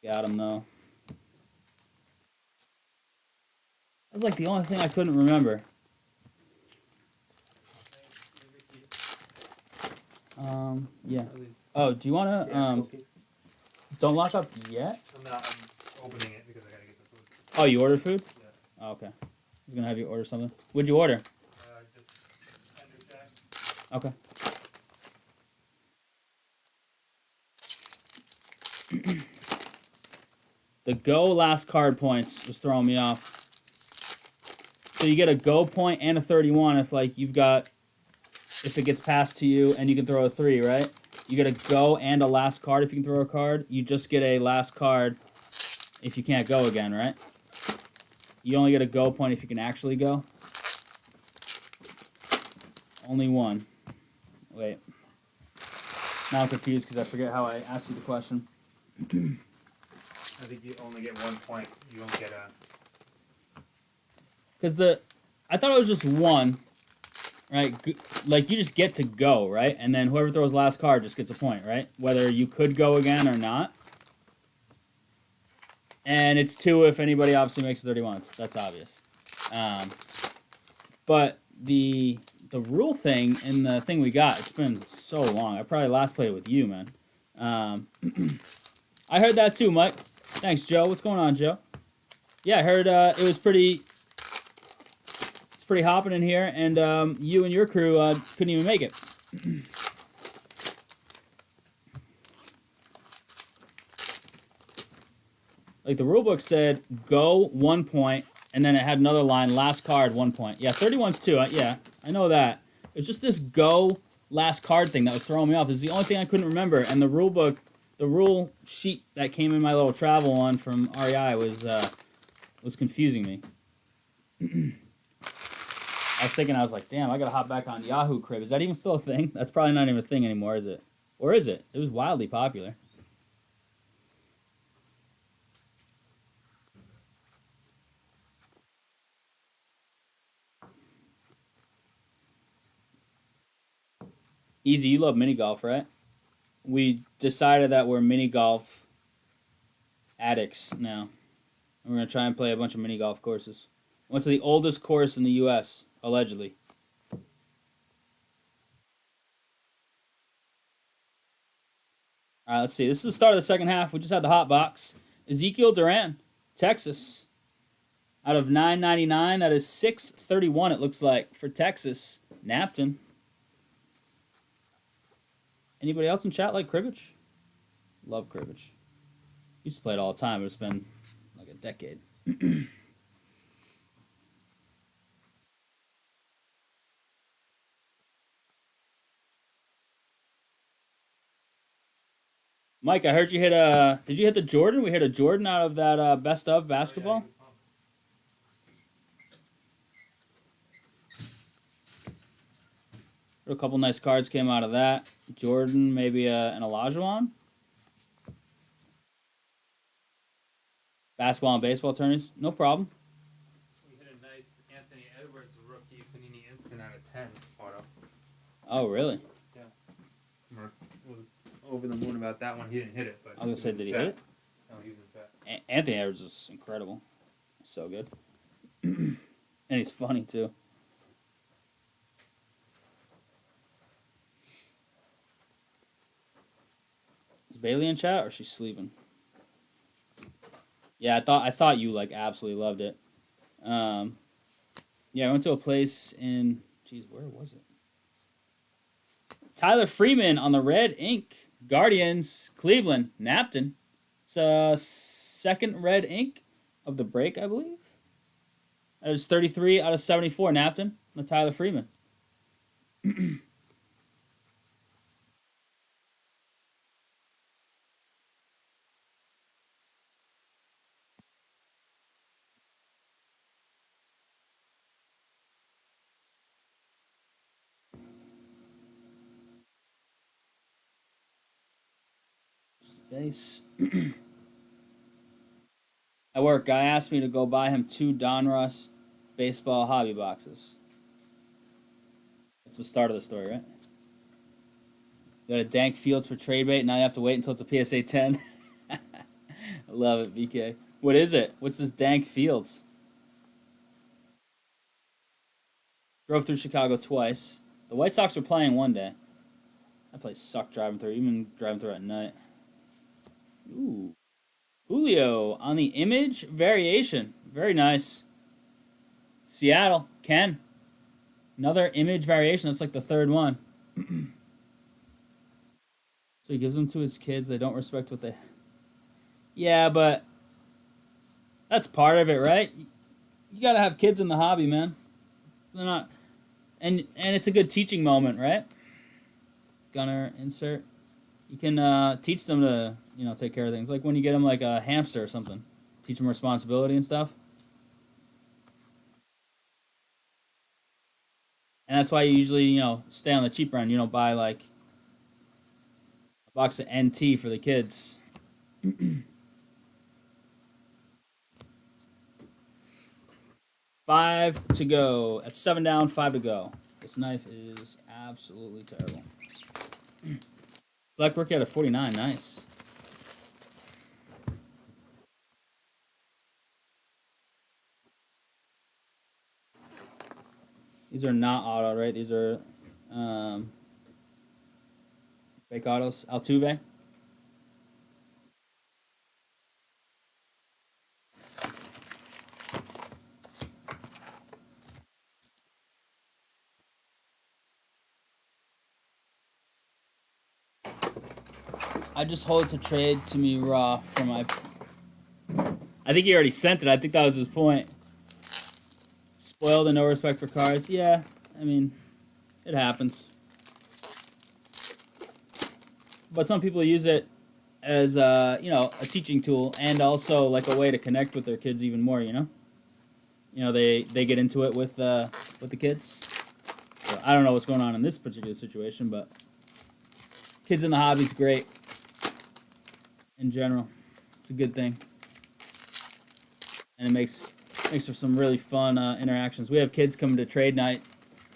Got them, though. That was like the only thing I couldn't remember. Yeah. Oh, do you want to... Don't lock up yet? I'm opening it because I gotta get the food. Oh, you ordered food? Yeah. Oh, okay. I was going to have you order something. What'd you order? Just Okay. The go last card points was throwing me off. So you get a go point and a 31 if like you've got... If it gets passed to you and you can throw a 3, right? You get a go and a last card if you can throw a card. You just get a last card if you can't go again, right? You only get a go point if you can actually go. Only one. Wait. Now I'm confused because I forget how I asked you the question. I think you only get 1 point. You don't get a... Because I thought it was just one. Right, like you just get to go, right? And then whoever throws last card just gets a point, right? Whether you could go again or not. And it's 2 if anybody obviously makes 31. That's obvious. But the rule thing and the thing we got, it's been so long. I probably last played it with you, man. I heard that too, Mike. Thanks, Joe. What's going on, Joe? Yeah, I heard it was pretty hopping in here, and you and your crew couldn't even make it. Like the rulebook said, go 1 point, And then it had another line, last card, 1 point. Yeah, 31's 2. Yeah, I know that. It was just this go last card thing that was throwing me off. It's the only thing I couldn't remember. And the rule book, the rule sheet that came in my little travel one from REI was confusing me. I was thinking, I was like, damn, I gotta hop back on Yahoo Crib. Is that even still a thing? That's probably not even a thing anymore, is it? Or is it? It was wildly popular. Easy, you love mini golf, right? We decided that we're mini golf addicts now. We're gonna try and play a bunch of mini golf courses. Went to the oldest course in the U.S. allegedly. All right, let's see. This is the start of the second half. We just had the hot box. Ezekiel Duran, Texas, out of 999. That is 631. It looks like for Texas. Napton. Anybody else in chat like cribbage? Love cribbage. Used to play it all the time, but it's been like a decade. Mike, I heard you hit a. Did you hit the Jordan? We hit a Jordan out of that best of basketball. A couple nice cards came out of that. Jordan, maybe an Olajuwon. Basketball and baseball tourneys, no problem. We hit a nice Anthony Edwards rookie Panini Instant out of 10 auto. Oh, really? Yeah. Mark was over the moon about that one. He didn't hit it, but I was gonna say, did he hit it? No, he was in chat. Anthony Edwards is incredible. So good. And he's funny, too. Is Bailey in chat, or is she sleeping? Yeah, I thought you, like, absolutely loved it. Yeah, I went to a place in... Jeez, where was it? Tyler Freeman on the red ink. Guardians, Cleveland, Napton. It's a second red ink of the break, I believe. That is 33 out of 74, Napton. The Tyler Freeman. Base. At work, guy asked me to go buy him 2 Donruss baseball hobby boxes. That's the start of the story, right? You got a dank Fields for trade bait. Now you have to wait until it's a PSA 10. I love it, BK. What is it? What's this dank Fields? Drove through Chicago twice. The White Sox were playing one day. That place sucked driving through, even driving through at night. Ooh. Julio on the image variation. Very nice. Seattle. Ken. Another image variation. That's like the third one. So he gives them to his kids. They don't respect what they... Yeah, but... That's part of it, right? You gotta have kids in the hobby, man. They're not... And it's a good teaching moment, right? Gunner, insert. You can teach them to... take care of things. Like when you get them like a hamster or something. Teach them responsibility and stuff. And that's why you usually, stay on the cheap end. You don't buy like a box of NT for the kids. 5 to go. At 7 down, 5 to go. This knife is absolutely terrible. Black rookie out of 49. Nice. These are not auto, right? These are fake autos. Altuve. I just hold it to trade to me raw for my... I think he already sent it. I think that was his point. Spoiled and no respect for cards. Yeah, I mean, it happens. But some people use it as a teaching tool and also like a way to connect with their kids even more. They get into it with the kids. So I don't know what's going on in this particular situation, but kids in the hobby's great in general. It's a good thing, and it makes for some really fun interactions. We have kids coming to trade night,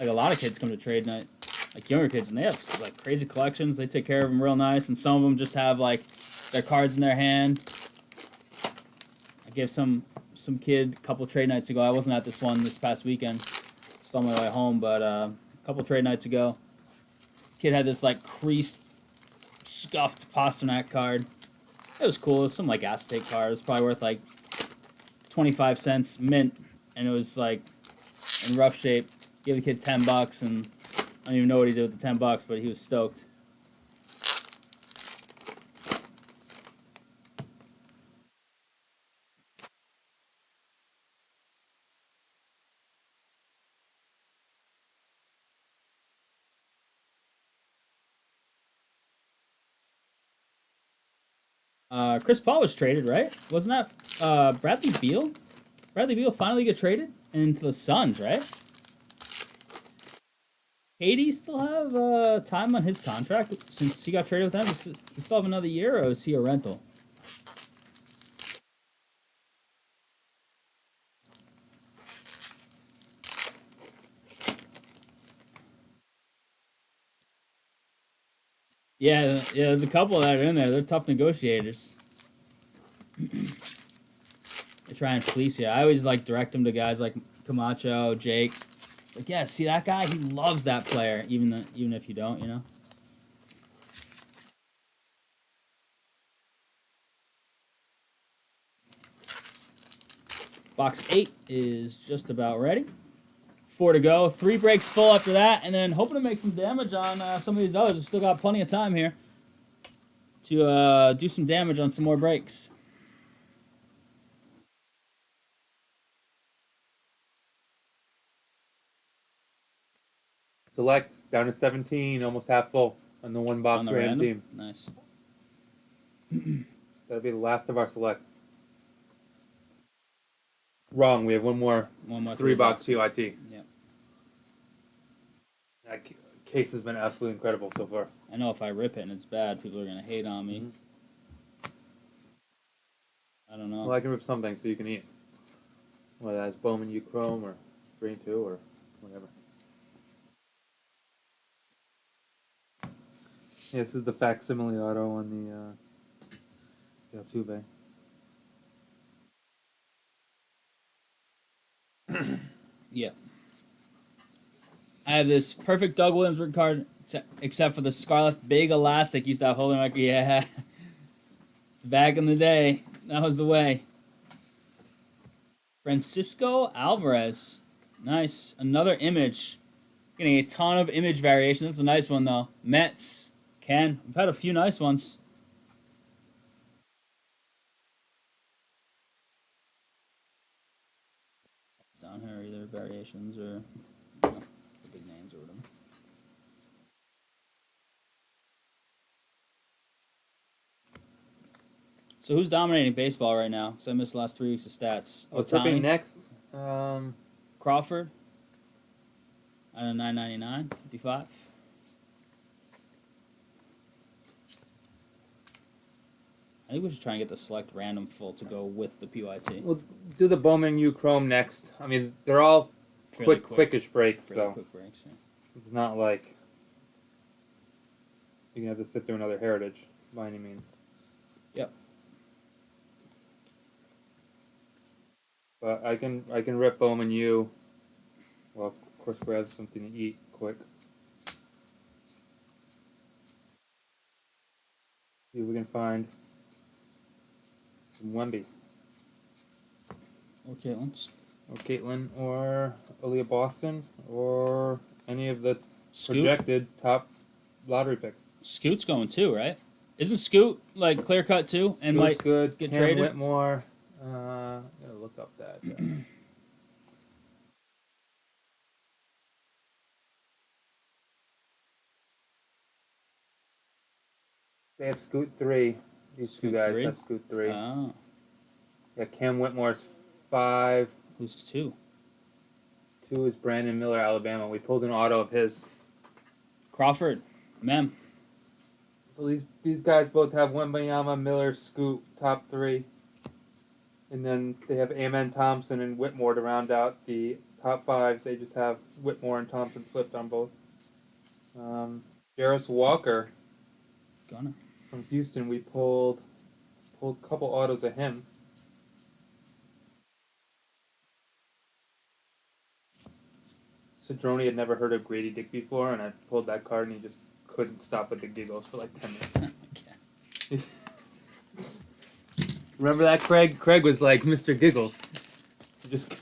like a lot of kids come to trade night, like younger kids, and they have like crazy collections. They take care of them real nice, and some of them just have like their cards in their hand. I gave some kid a couple trade nights ago. I wasn't at this one this past weekend. Still on my way home, but a couple trade nights ago, kid had this like creased, scuffed Pasternak card. It was cool. It was some like Aztec card. It was probably worth like 25 cents mint, and it was like in rough shape. Gave the kid $10, and I don't even know what he did with the $10, but he was stoked. Chris Paul was traded, right? Wasn't that Bradley Beal? Bradley Beal finally get traded into the Suns, right? KD still have time on his contract since he got traded with them? Does he still have another year, or is he a rental? Yeah, there's a couple that are in there. They're tough negotiators. They try and fleece you. I always like direct them to guys like Camacho, Jake. Like, yeah, see that guy? He loves that player, even if you don't. Box 8 is just about ready. 4 to go. 3 breaks full after that, and then hoping to make some damage on some of these others. We've still got plenty of time here to do some damage on some more breaks. Select down to 17, almost half full on the one box On the random random? team. Nice. That'll be the last of our select. Wrong. We have one more 3-box PYT. Yep. That case has been absolutely incredible so far. I know if I rip it and it's bad, people are going to hate on me. I don't know. Well, I can rip something so you can eat. Whether that's Bowman U Chrome or Green 2 or whatever. Yeah, this is the facsimile auto on the Altuve. Yep. I have this perfect Doug Williams rookie card, except for the Scarlet big elastic used to have holding like, yeah. Back in the day, that was the way. Francisco Alvarez. Nice. Another image. Getting a ton of image variation. That's a nice one, though. Mets. Ken. We've had a few nice ones. Down here, either variations or the big names or whatever. So who's dominating baseball right now? Because I missed the last 3 weeks of stats. What's happening next? Crawford. Out of 999, 55. I think we should try and get the select random full to go with the PYT. We'll do the Bowman U Chrome next. I mean, they're all quickish breaks, so quick breaks. Yeah. it's not like you can have to sit through another Heritage by any means. Yep. But I can rip Bowman U. Well, of course, grab something to eat quick. See if we can find some Wemby. Or Caitlin's. Or Caitlin, or Aaliyah Boston, or any of the Scoot? projected top lottery picks. Scoot's going too, right? Isn't Scoot like clear cut too? And Scoot's might good. get Cam traded? Whitmore. Gotta look up that. They have Scoot 3. These two Scoot guys 3? have Scoot 3. Oh. Yeah, Cam Whitmore's 5. Who's 2? 2 is Brandon Miller, Alabama. We pulled an auto of his. Crawford. Mem. So these guys both have Wembayama, Miller, Scoot, top 3. And then they have Amen Thompson and Whitmore to round out the top 5. They just have Whitmore and Thompson flipped on both. Jarris Walker Gunner. from Houston, we pulled a couple autos of him. Cedrone had never heard of Grady Dick before, and I pulled that card, and he just couldn't stop with the giggles for like 10 minutes. Remember that, Craig? Craig was like Mr. Giggles. He just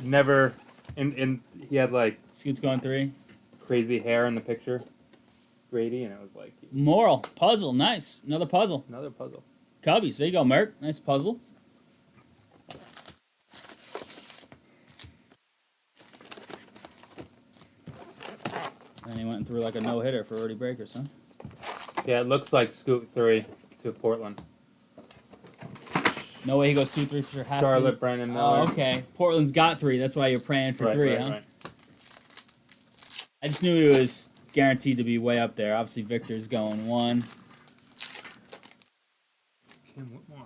never, and he had like Scoot's going 3. crazy hair in the picture, Grady, and it was like Moral. Puzzle. Nice. Another puzzle. another puzzle. Cubbies. There you go, Merc. Nice puzzle. And he went through like a no-hitter for Rudy Breakers, huh? Yeah, it looks like Scoot 3 to Portland. No way he goes 2-3 for sure. Has Charlotte, to. Brandon Miller. Oh, okay. Portland's got 3. That's why you're praying for 3, huh? Right. I just knew he was guaranteed to be way up there. Obviously, Victor's going 1. Cam Whitmore.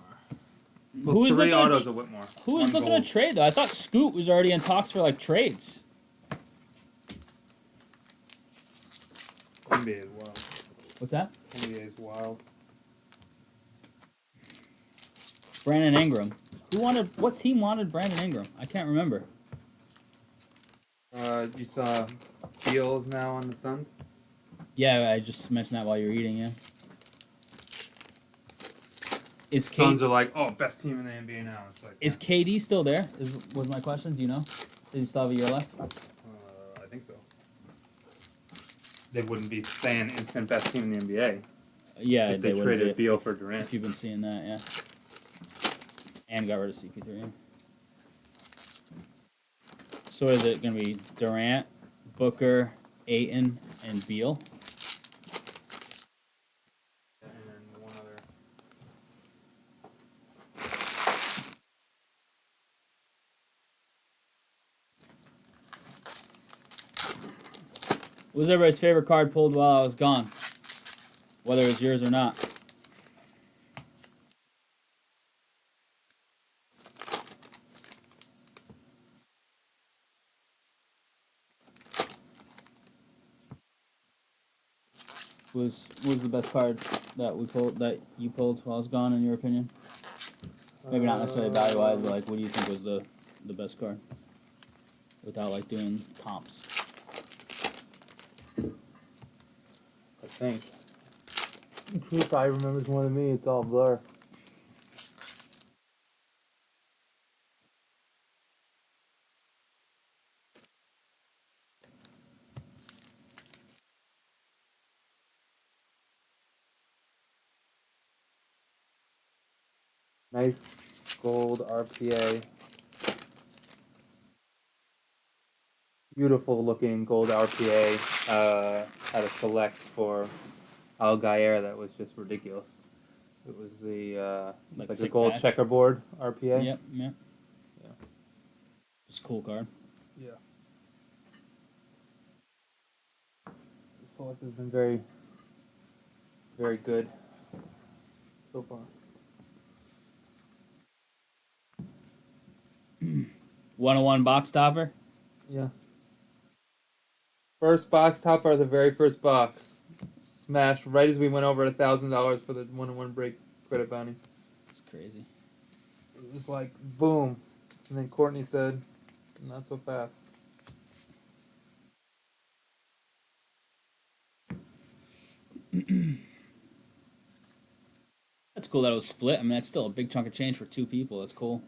Who was 3 looking autos at, of Whitmore. who was 1 looking gold. to trade, though? I thought Scoot was already in talks for, like, trades. NBA is wild. What's that? NBA is wild. Brandon Ingram. What team wanted Brandon Ingram? I can't remember. You saw Beal is now on the Suns? Yeah, I just mentioned that while you were eating, yeah. Is Suns are like, oh, best team in the NBA now. It's like, Is KD still there? Was my question. Do you know? Does he still have a year left? I think so. They wouldn't be saying instant best team in the NBA Yeah, if they would traded if, Beal for Durant. if you've been seeing that, yeah. And got rid of CP3. Yeah. So is it going to be Durant, Booker, Ayton, and Beal? And one other. What was everybody's favorite card pulled while I was gone? Whether it was yours or not. What was the best card that you pulled while I was gone, in your opinion? Maybe not necessarily value wise, but like, what do you think was the best card? Without like doing comps. I think. He probably remembers more than me. It's all blur. Nice gold RPA. Beautiful looking gold RPA. Had a select for Algaer that was just ridiculous. It was the like a gold patch. checkerboard RPA. Yep, yeah. Yeah. It's a cool card. Yeah. The select has been very, very good so far. 101 box topper. Yeah. First box topper, the very first box. Smashed right as we went over $1,000 for the 1-on-1 break credit bounty. It's crazy. It was like boom, and then Courtney said, "Not so fast." That's cool that it was split. I mean, that's still a big chunk of change for 2 people. That's cool.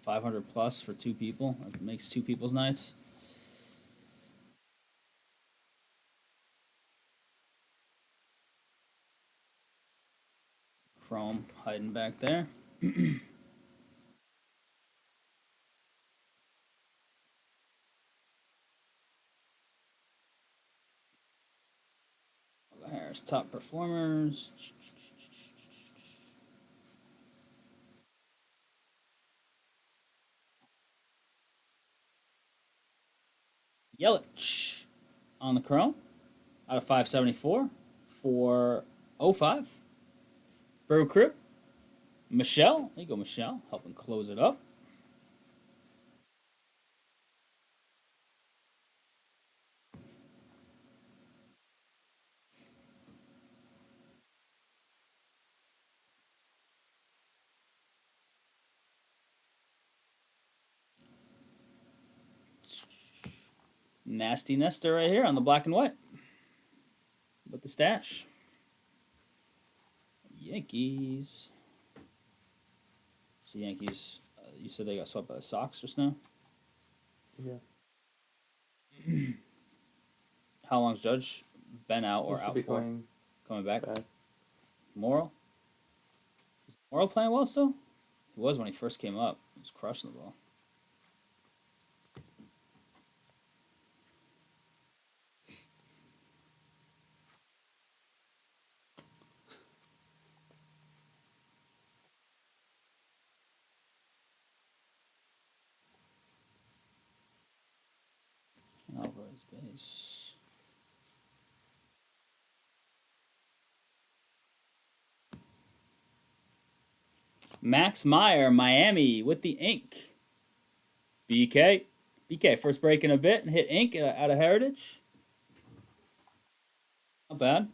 500 plus for 2 people. That makes 2 people's nights. Chrome hiding back there. There's top performers. Yelich on the chrome out of 574 for 05. Brew Crew. Michelle. There you go, Michelle. Helping close it up. Nasty Nester right here on the black and white. With the stash. Yankees. So Yankees, you said they got swept by the Sox just now? Yeah. How long's Judge been out or out for? Coming back? Morrill? Is Morrill playing well still? He was when he first came up. He was crushing the ball. Alvarez base. Max Meyer, Miami with the ink. BK. BK, first break in a bit and hit ink out of Heritage. Not bad.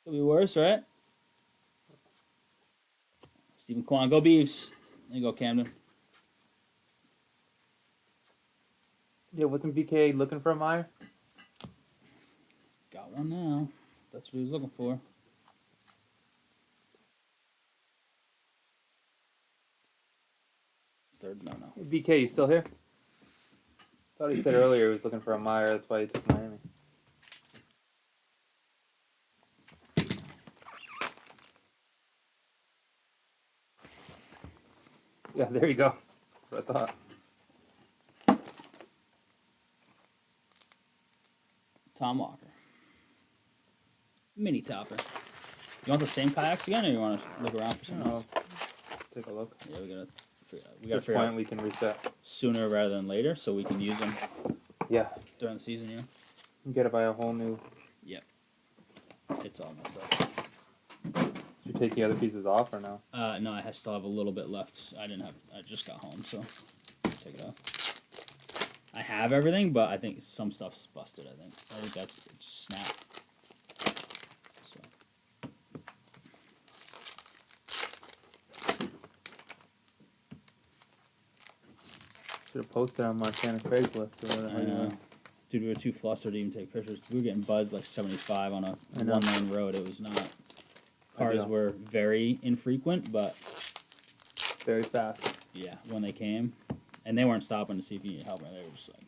Could be worse, right? Stephen Kwan, go Beavs. There you go, Camden. Yeah, wasn't BK looking for a Meyer? He's got one now. That's what he was looking for. Third, no. BK, you still here? Thought he said earlier he was looking for a Meyer. That's why he took Miami. Yeah, there you go. That's what I thought. Tom Walker. Mini topper. You want the same kayaks again, or you want to look around for something else? Take a look. Yeah, we gotta At this point, we can reset sooner rather than later, so we can use them. Yeah. During the season, yeah. You get to buy a whole new. Yep. It's all messed up. Did you take the other pieces off or no? No, I still have a little bit left. I just got home, so take it off. I have everything, but I think some stuff's busted. I think that's it just snapped. So. Should have posted on Montana Craigslist or whatever. I know. Dude, we were too flustered to even take pictures. We were getting buzzed like 75 on a one-lane road. It was not. Cars were very infrequent, but very fast. Yeah, when they came, and they weren't stopping to see if you needed help. They were just like,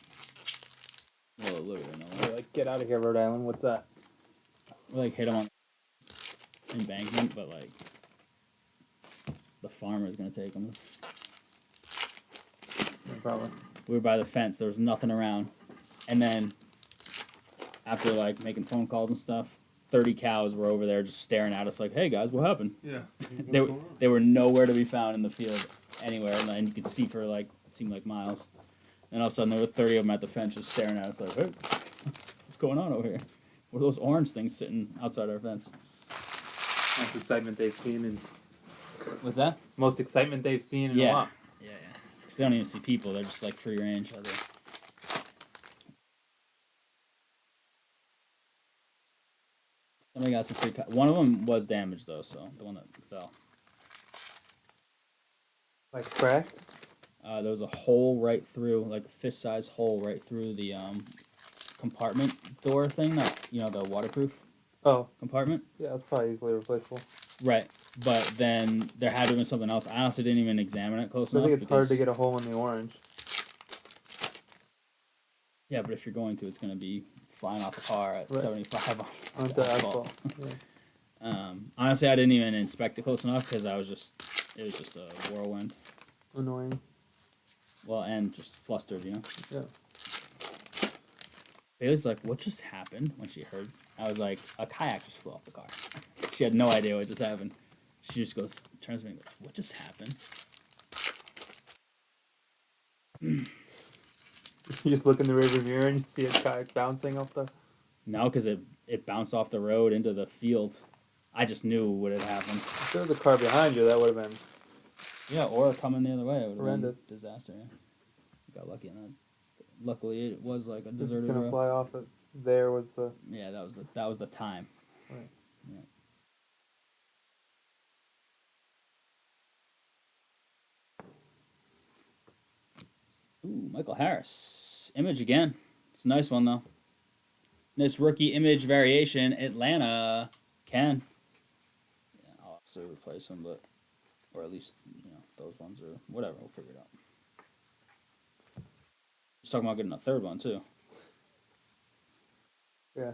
well, literally no. They're like, get out of here, Rhode Island. What's that? We like hit them on embankment, but like the farmer's gonna take them. No problem. We were by the fence. There was nothing around, and then after like making phone calls and stuff, 30 cows were over there just staring at us like, "Hey guys, what happened?" Yeah. They were nowhere to be found in the field anywhere, and you could see for like it seemed like miles. And all of a sudden, there were 30 of them at the fence just staring at us like, "Hey, what's going on over here? What are those orange things sitting outside our fence?" Most excitement they've seen in. What's that? Most excitement they've seen in a while. Yeah. Because they don't even see people. They're just like free range out there. Somebody got some free. One of them was damaged though, so the one that fell. Like cracked? There was a hole right through, like a fist-sized hole right through the compartment door thing. That the waterproof. Oh. Compartment. Yeah, that's probably easily replaceable. Right, but then there had to have been something else. I honestly didn't even examine it close enough. I think it's hard to get a hole in the orange. Yeah, but if you're going to, it's going to be flying off the car at 75 on the asphalt. Yeah. Honestly, I didn't even inspect it close enough because it was just a whirlwind. Annoying. Well, and just flustered, Yeah. Bailey's like, "What just happened?" When she heard I was like, a kayak just flew off the car. She had no idea what just happened. She just turns to me and goes, what just happened? You just look in the rearview mirror and you see a kayak bouncing off the... No, because it bounced off the road into the field. I just knew what had happened. If there was a car behind you, that would have been... Yeah, or coming the other way. It would have horrendous. been a disaster. Yeah. Got lucky on that. Luckily, it was like a It's deserted gonna road. fly off it. There was the... Yeah, that was the time. Right. Yeah. Ooh, Michael Harris. Image again. It's a nice one, though. Nice rookie image variation. Atlanta. Ken. Yeah, I'll obviously replace them, but... Or at least, those ones or whatever. We'll figure it out. Just talking about getting a third one, too. Yeah.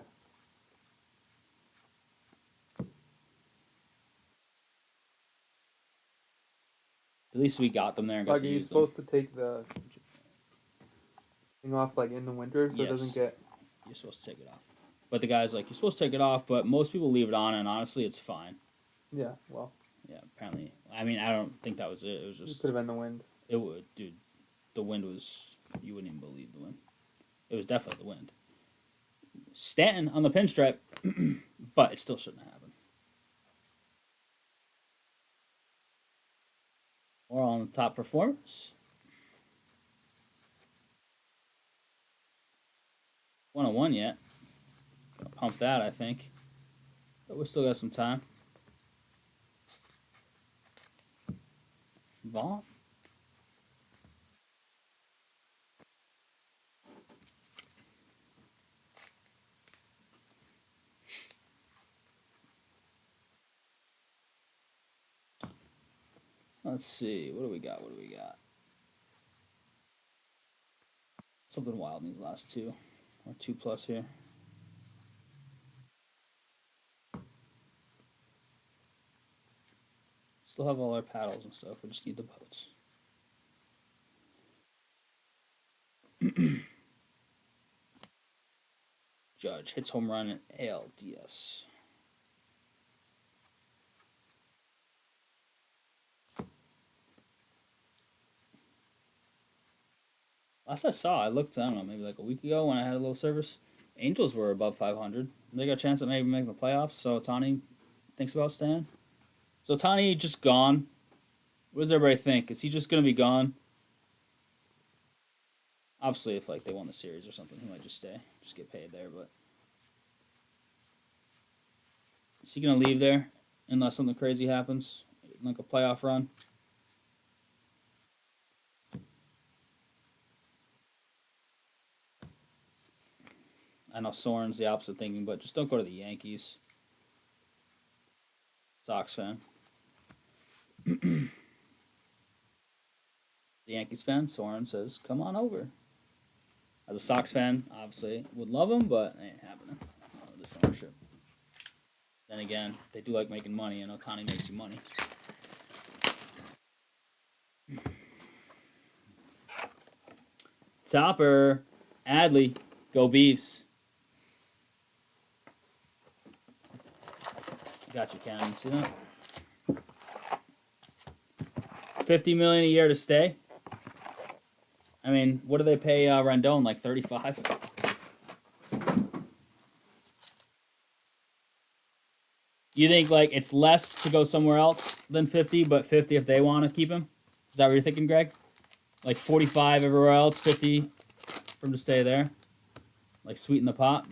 At least we got them there and got Like, to are you use them. supposed to take the thing off, like, in the winter so it doesn't get... You're supposed to take it off. But the guy's like, you're supposed to take it off, but most people leave it on, and honestly, it's fine. Yeah, well... Yeah, apparently. I mean, I don't think that was it. It was just... It could have been the wind. It would, dude. The wind was... You wouldn't even believe the wind. It was definitely the wind. Stanton on the pinstripe, but it still shouldn't have happened. More on the top performance. 101 yet. Gonna pump that, I think. But we still got some time. Vaughn. Let's see. What do we got? Something wild in these last two. Or 2+ here. Still have all our paddles and stuff. We just need the boats. Judge hits home run at ALDS. Last I saw, I looked, I don't know, maybe like a week ago when I had a little service. Angels were above 500. They got a chance at maybe making the playoffs, so Ohtani thinks about staying. So Ohtani just gone. What does everybody think? Is he just going to be gone? Obviously, if like they won the series or something, he might just stay. Just get paid there, but... Is he going to leave there unless something crazy happens? Like a playoff run? I know Soren's the opposite thinking, but just don't go to the Yankees. Sox fan. The Yankees fan, Soren says, come on over. As a Sox fan, obviously, would love him, but it ain't happening. This ownership. Then again, they do like making money, and Ohtani makes you money. Topper. Adley. Go Beefs. Got you, Cannon. See that? $50 million a year to stay. I mean, what do they pay Rendon? Like 35? You think like it's less to go somewhere else than 50, but 50 if they want to keep him? Is that what you're thinking, Greg? Like 45 everywhere else, 50 for him to stay there? Like sweeten the pot?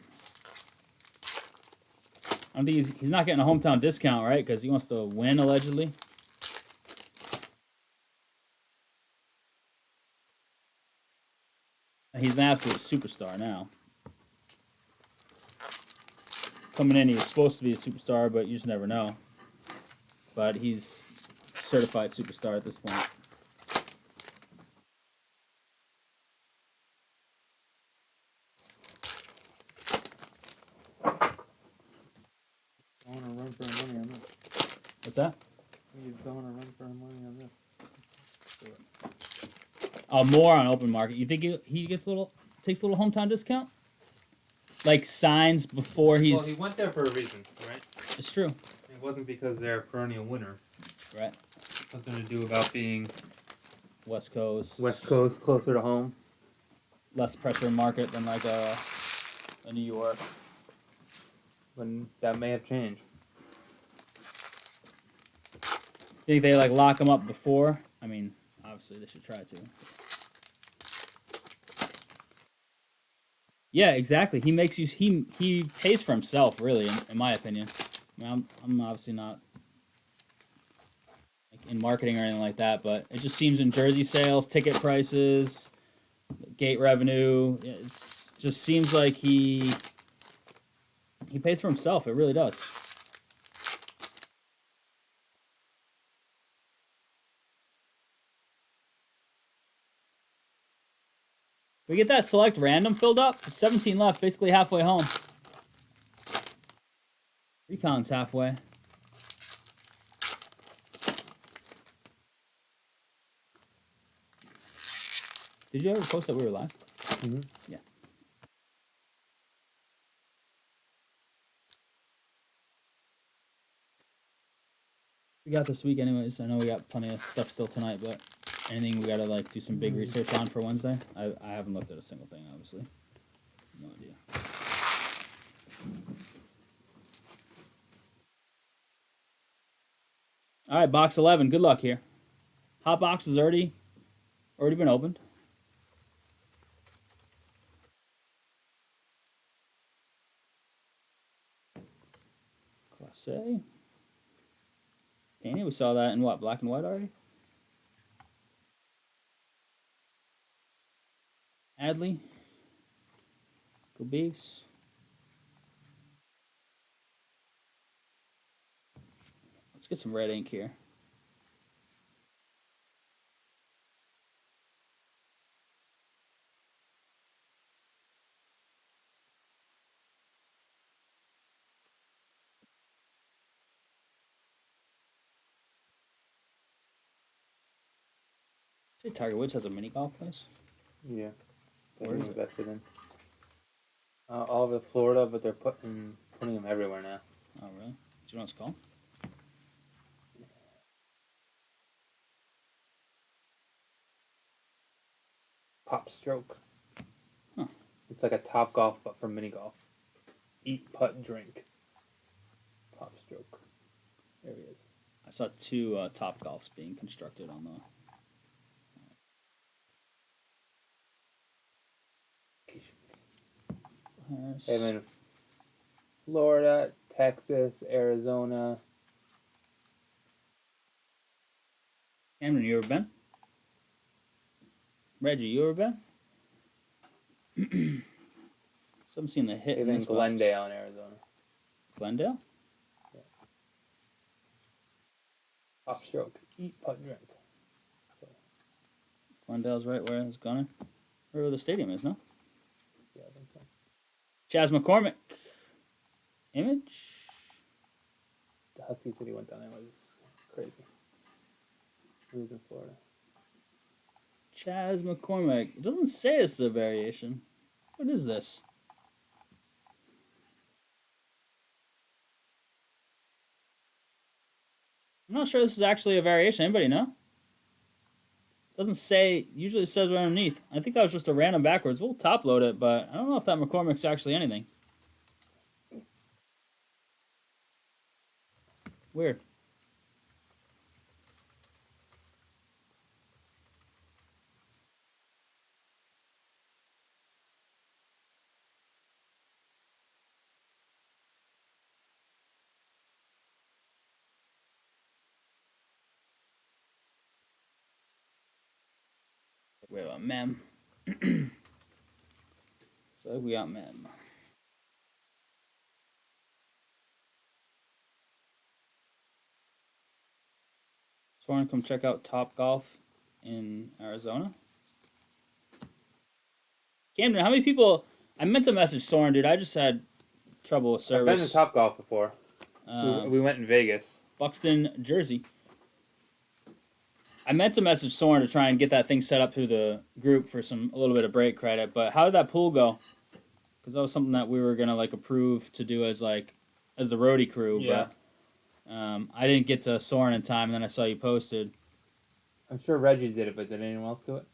I don't think he's not getting a hometown discount, right? Because he wants to win, allegedly. He's an absolute superstar now. Coming in, he was supposed to be a superstar, but you just never know. But he's certified superstar at this point. I want to run for money on this. What's that? I want to run for money on this. More on open market. You think he gets takes a little hometown discount? like signs before he's. Well, he went there for a reason, right? It's true. It wasn't because they're perennial winners. Right. Something to do about being West Coast. closer to home. Less pressure market than like a New York. When that may have changed. Think they like lock him up before? I mean, obviously they should try to. Yeah, exactly. He makes you. He pays for himself, really, in my opinion. I mean, I'm obviously not like in marketing or anything like that, but it just seems in jersey sales, ticket prices, gate revenue, it just seems like he pays for himself. It really does. We get that select random filled up. 17 left, basically halfway home. Recon's halfway. Did you ever post that we were live? Mm-hmm. Yeah. We got this week anyways. I know we got plenty of stuff still tonight, but anything we gotta like do some big research on for Wednesday? I haven't looked at a single thing, obviously. No idea. All right, box 11. Good luck here. Hot box has already been opened. Class A. Painting. We saw that in what, black and white already? Adley. Go Beaks. Let's get some red ink here. Say Tiger Woods has a mini golf place. Yeah. Where is it? Invested in. All over Florida, but they're putting them everywhere now. Oh, really? Do you know what it's called? Pop Stroke. Huh. It's like a Top Golf, but for mini golf. Eat, putt, drink. Pop Stroke. There he is. I saw two Top Golfs being constructed on the. They have in Florida, Texas, Arizona. Cameron, you ever been? Reggie, you ever been? So I'm seeing the hit. They've in in this box. Glendale in Arizona. Glendale? Yeah. Pop Stroke. Eat, putt, drink. Glendale's right where it's gonna. Where the stadium is, no? Yeah, I think so. Chaz McCormick. Image? The Husky City went down there was crazy. He was in Florida. Chaz McCormick. It doesn't say this is a variation. What is this? I'm not sure this is actually a variation. Anybody know? Doesn't say. Usually it says right underneath. I think that was just a random backwards. We'll top load it, but I don't know if that McCormick's actually anything. Weird. We have a mem. So we got mem. Soren, come check out Top Golf in Arizona. Camden, how many people? I meant to message Soren, dude. I just had trouble with service. I've been to Top Golf before. We went in Vegas. Buxton, Jersey. I meant to message Soren to try and get that thing set up through the group for a little bit of break credit, but how did that pool go? because that was something that we were gonna like approve to do as the roadie crew. Yeah. But I didn't get to Soren in time, and then I saw you posted. I'm sure Reggie did it, but did anyone else do it?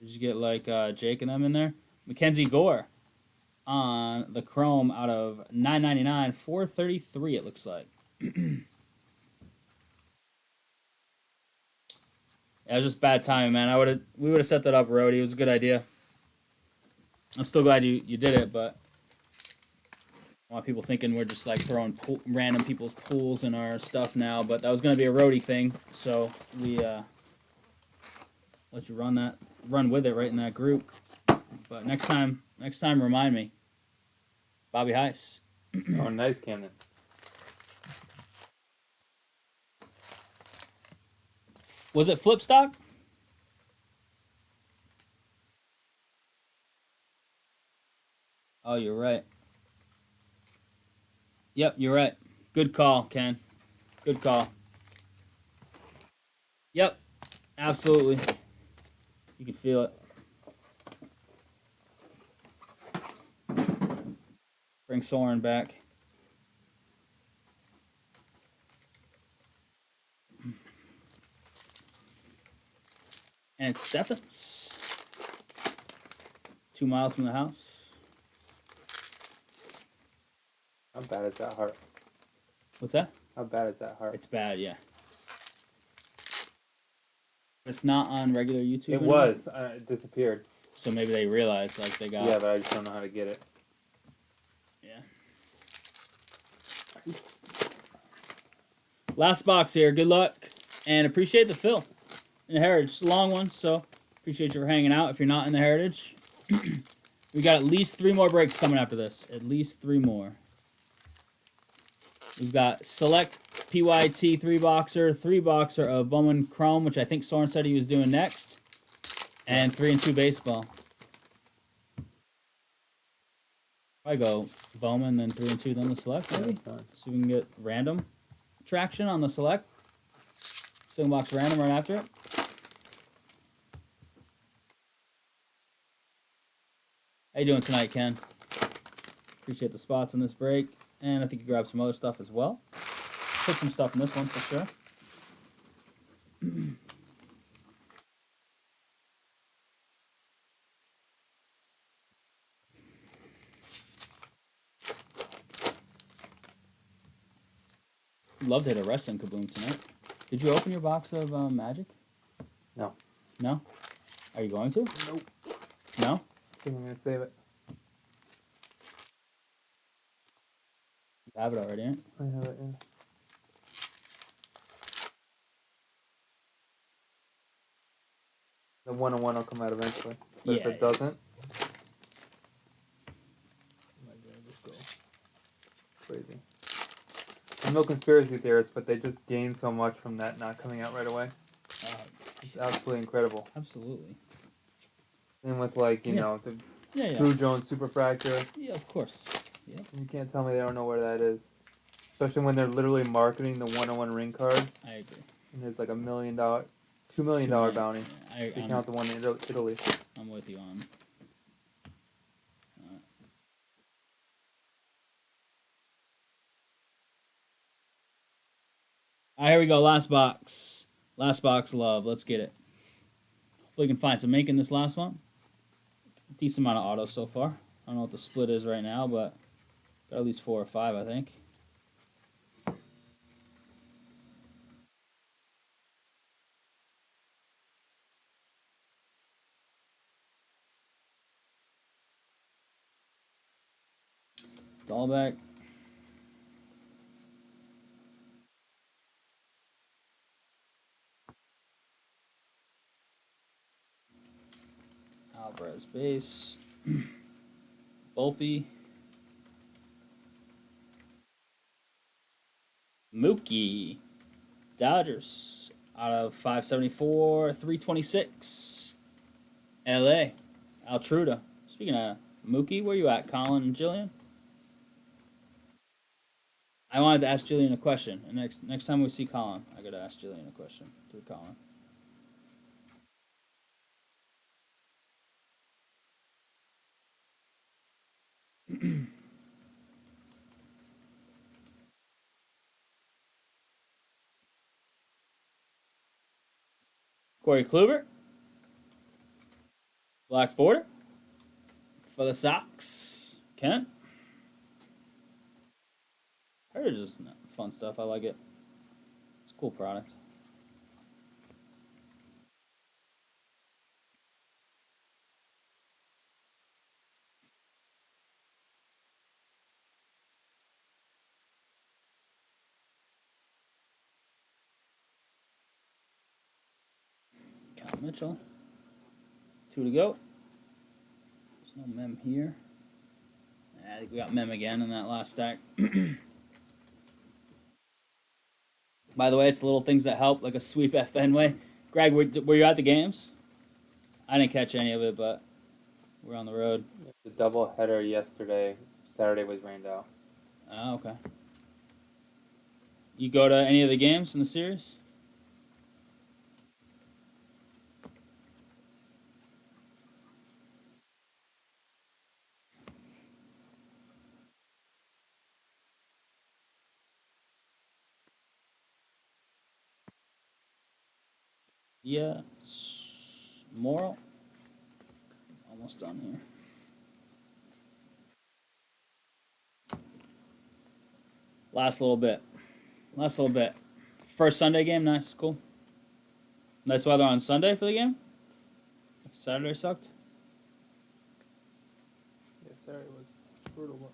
Did you get like Jake and them in there? Mackenzie Gore on the Chrome out of 999, 433. It looks like. Yeah, it was just bad timing, man. We would have set that up, roadie. It was a good idea. I'm still glad you did it, but I want people thinking we're just like throwing random people's pools in our stuff now. But that was gonna be a roadie thing, so we let you run with it right in that group. But next time, remind me. Bobby Heiss. Oh, nice, Camden. Was it flip stock? Oh, you're right. Yep, you're right. Good call, Ken. Good call. Yep, absolutely. You can feel it. Bring Soren back. And it's Stephens. 2 miles from the house. How bad is that heart? What's that? How bad is that heart? It's bad, yeah. It's not on regular YouTube. It anymore? was. It disappeared. So maybe they realized like they got. Yeah, but I just don't know how to get it. Yeah. Last box here. Good luck and appreciate the fill in the Heritage. It's a long one, so appreciate you for hanging out. If you're not in the Heritage, we got at least 3 more breaks coming after this. At least 3 more. We've got Select PYT 3-boxer of Bowman Chrome, which I think Soren said he was doing next, and 3 and 2 baseball. I go Bowman, then 3 and 2, then the Select, maybe? Yeah, So we can get random traction on the Select. Single box random right after it. How you doing tonight, Ken? Appreciate the spots in this break. And I think you grabbed some other stuff as well. Put some stuff in this one for sure. Love to hit a wrestling kaboom tonight. Did you open your box of Magic? No. No? Are you going to? Nope. No? I think I'm going to save it. You have it already, ain't I have it, yeah. The 101 will come out eventually. But if it doesn't, my brain just go crazy. I'm no conspiracy theorist, but they just gain so much from that not coming out right away. It's absolutely incredible. Absolutely. Same with like, you know, the Drew Jones Superfractor. Yeah, of course. Yeah. You can't tell me they don't know where that is. Especially when they're literally marketing the 101 ring card. I agree. And there's like $1 million, $2 million bounty. Yeah, If you count the one in Italy. I'm with you on. All right, here we go. Last box. Last box, love. Let's get it. Hopefully we can find some make in this last one. Decent amount of autos so far. I don't know what the split is right now, but got at least 4 or 5, I think. Dahlbeck. Alvarez base. Volpe. Mookie. Dodgers. Out of 574, 326. LA. Altruda. Speaking of Mookie, where you at, Colin and Jillian? I wanted to ask Jillian a question. And next time we see Colin, I gotta ask Jillian a question through Colin. Corey Kluber. Black border for the Sox. Kent. Heritage is fun stuff. I like it. It's a cool product. Cal Mitchell. 2 to go. There's no mem here. I think we got mem again in that last stack. By the way, it's little things that help, like a sweep at Fenway. Greg, were you at the games? I didn't catch any of it, but we're on the road. The double header yesterday. Saturday was rained out. Oh, okay. You go to any of the games in the series? Yeah. Moral. Almost done here. Last little bit. Last little bit. First Sunday game, nice, cool. Nice weather on Sunday for the game. Saturday sucked. Yeah, Saturday was brutal.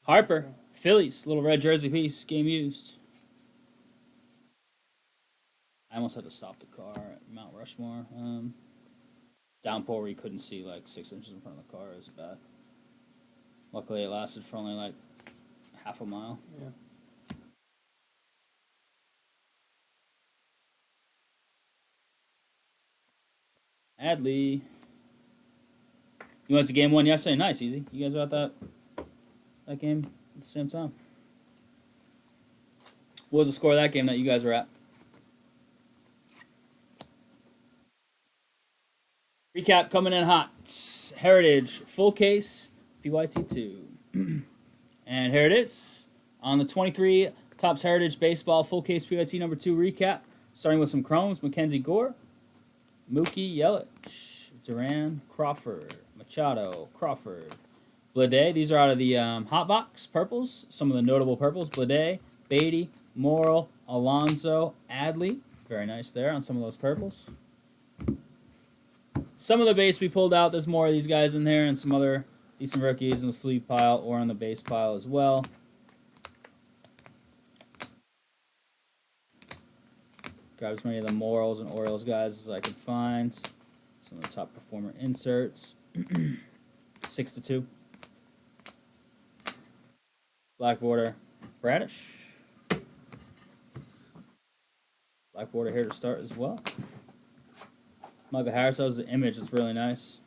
Harper, Phillies, little red jersey piece, game used. I almost had to stop the car at Mount Rushmore. Downpour where you couldn't see like 6 inches in front of the car. It was bad. Luckily, it lasted for only like half a mile. Yeah. Adley. You went to game 1 yesterday? Nice, easy. You guys were at that game at the same time. What was the score of that game that you guys were at? Recap coming in hot. Heritage full case PYT 2. And here it is. On the 23 Topps Heritage Baseball full case PYT number 2 recap. Starting with some chromes. Mackenzie Gore. Mookie Yelich. Duran. Crawford. Machado. Crawford. Blade. These are out of the hot box purples. Some of the notable purples. Blade. Beatty. Morrill. Alonso. Adley. Very nice there on some of those purples. Some of the base we pulled out, there's more of these guys in there, and some other decent rookies in the sleeve pile or on the base pile as well. Grab as many of the Morals and Orioles guys as I can find. Some of the top performer inserts. 6 to 2. Black border, Bradish. Black border here to start as well. Michael Harris, that was the image. It's really nice.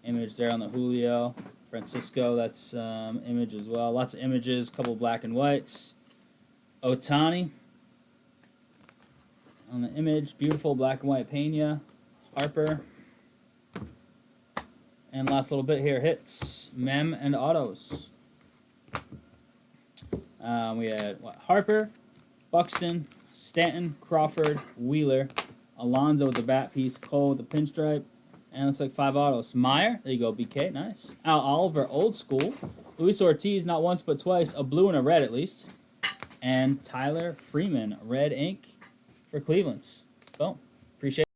Image there on the Julio. Francisco, that's image as well. Lots of images, couple black and whites. Otani on the image. Beautiful black and white Pena. Harper. And last little bit here, hits. Mem and autos. We had Harper, Buxton, Stanton, Crawford, Wheeler, Alonso with the bat piece, Cole with the pinstripe, and looks like 5 autos. Meyer, there you go, BK, nice. Al Oliver, old school. Luis Ortiz, not once but twice, a blue and a red at least. And Tyler Freeman, red ink for Cleveland. Boom. Appreciate it.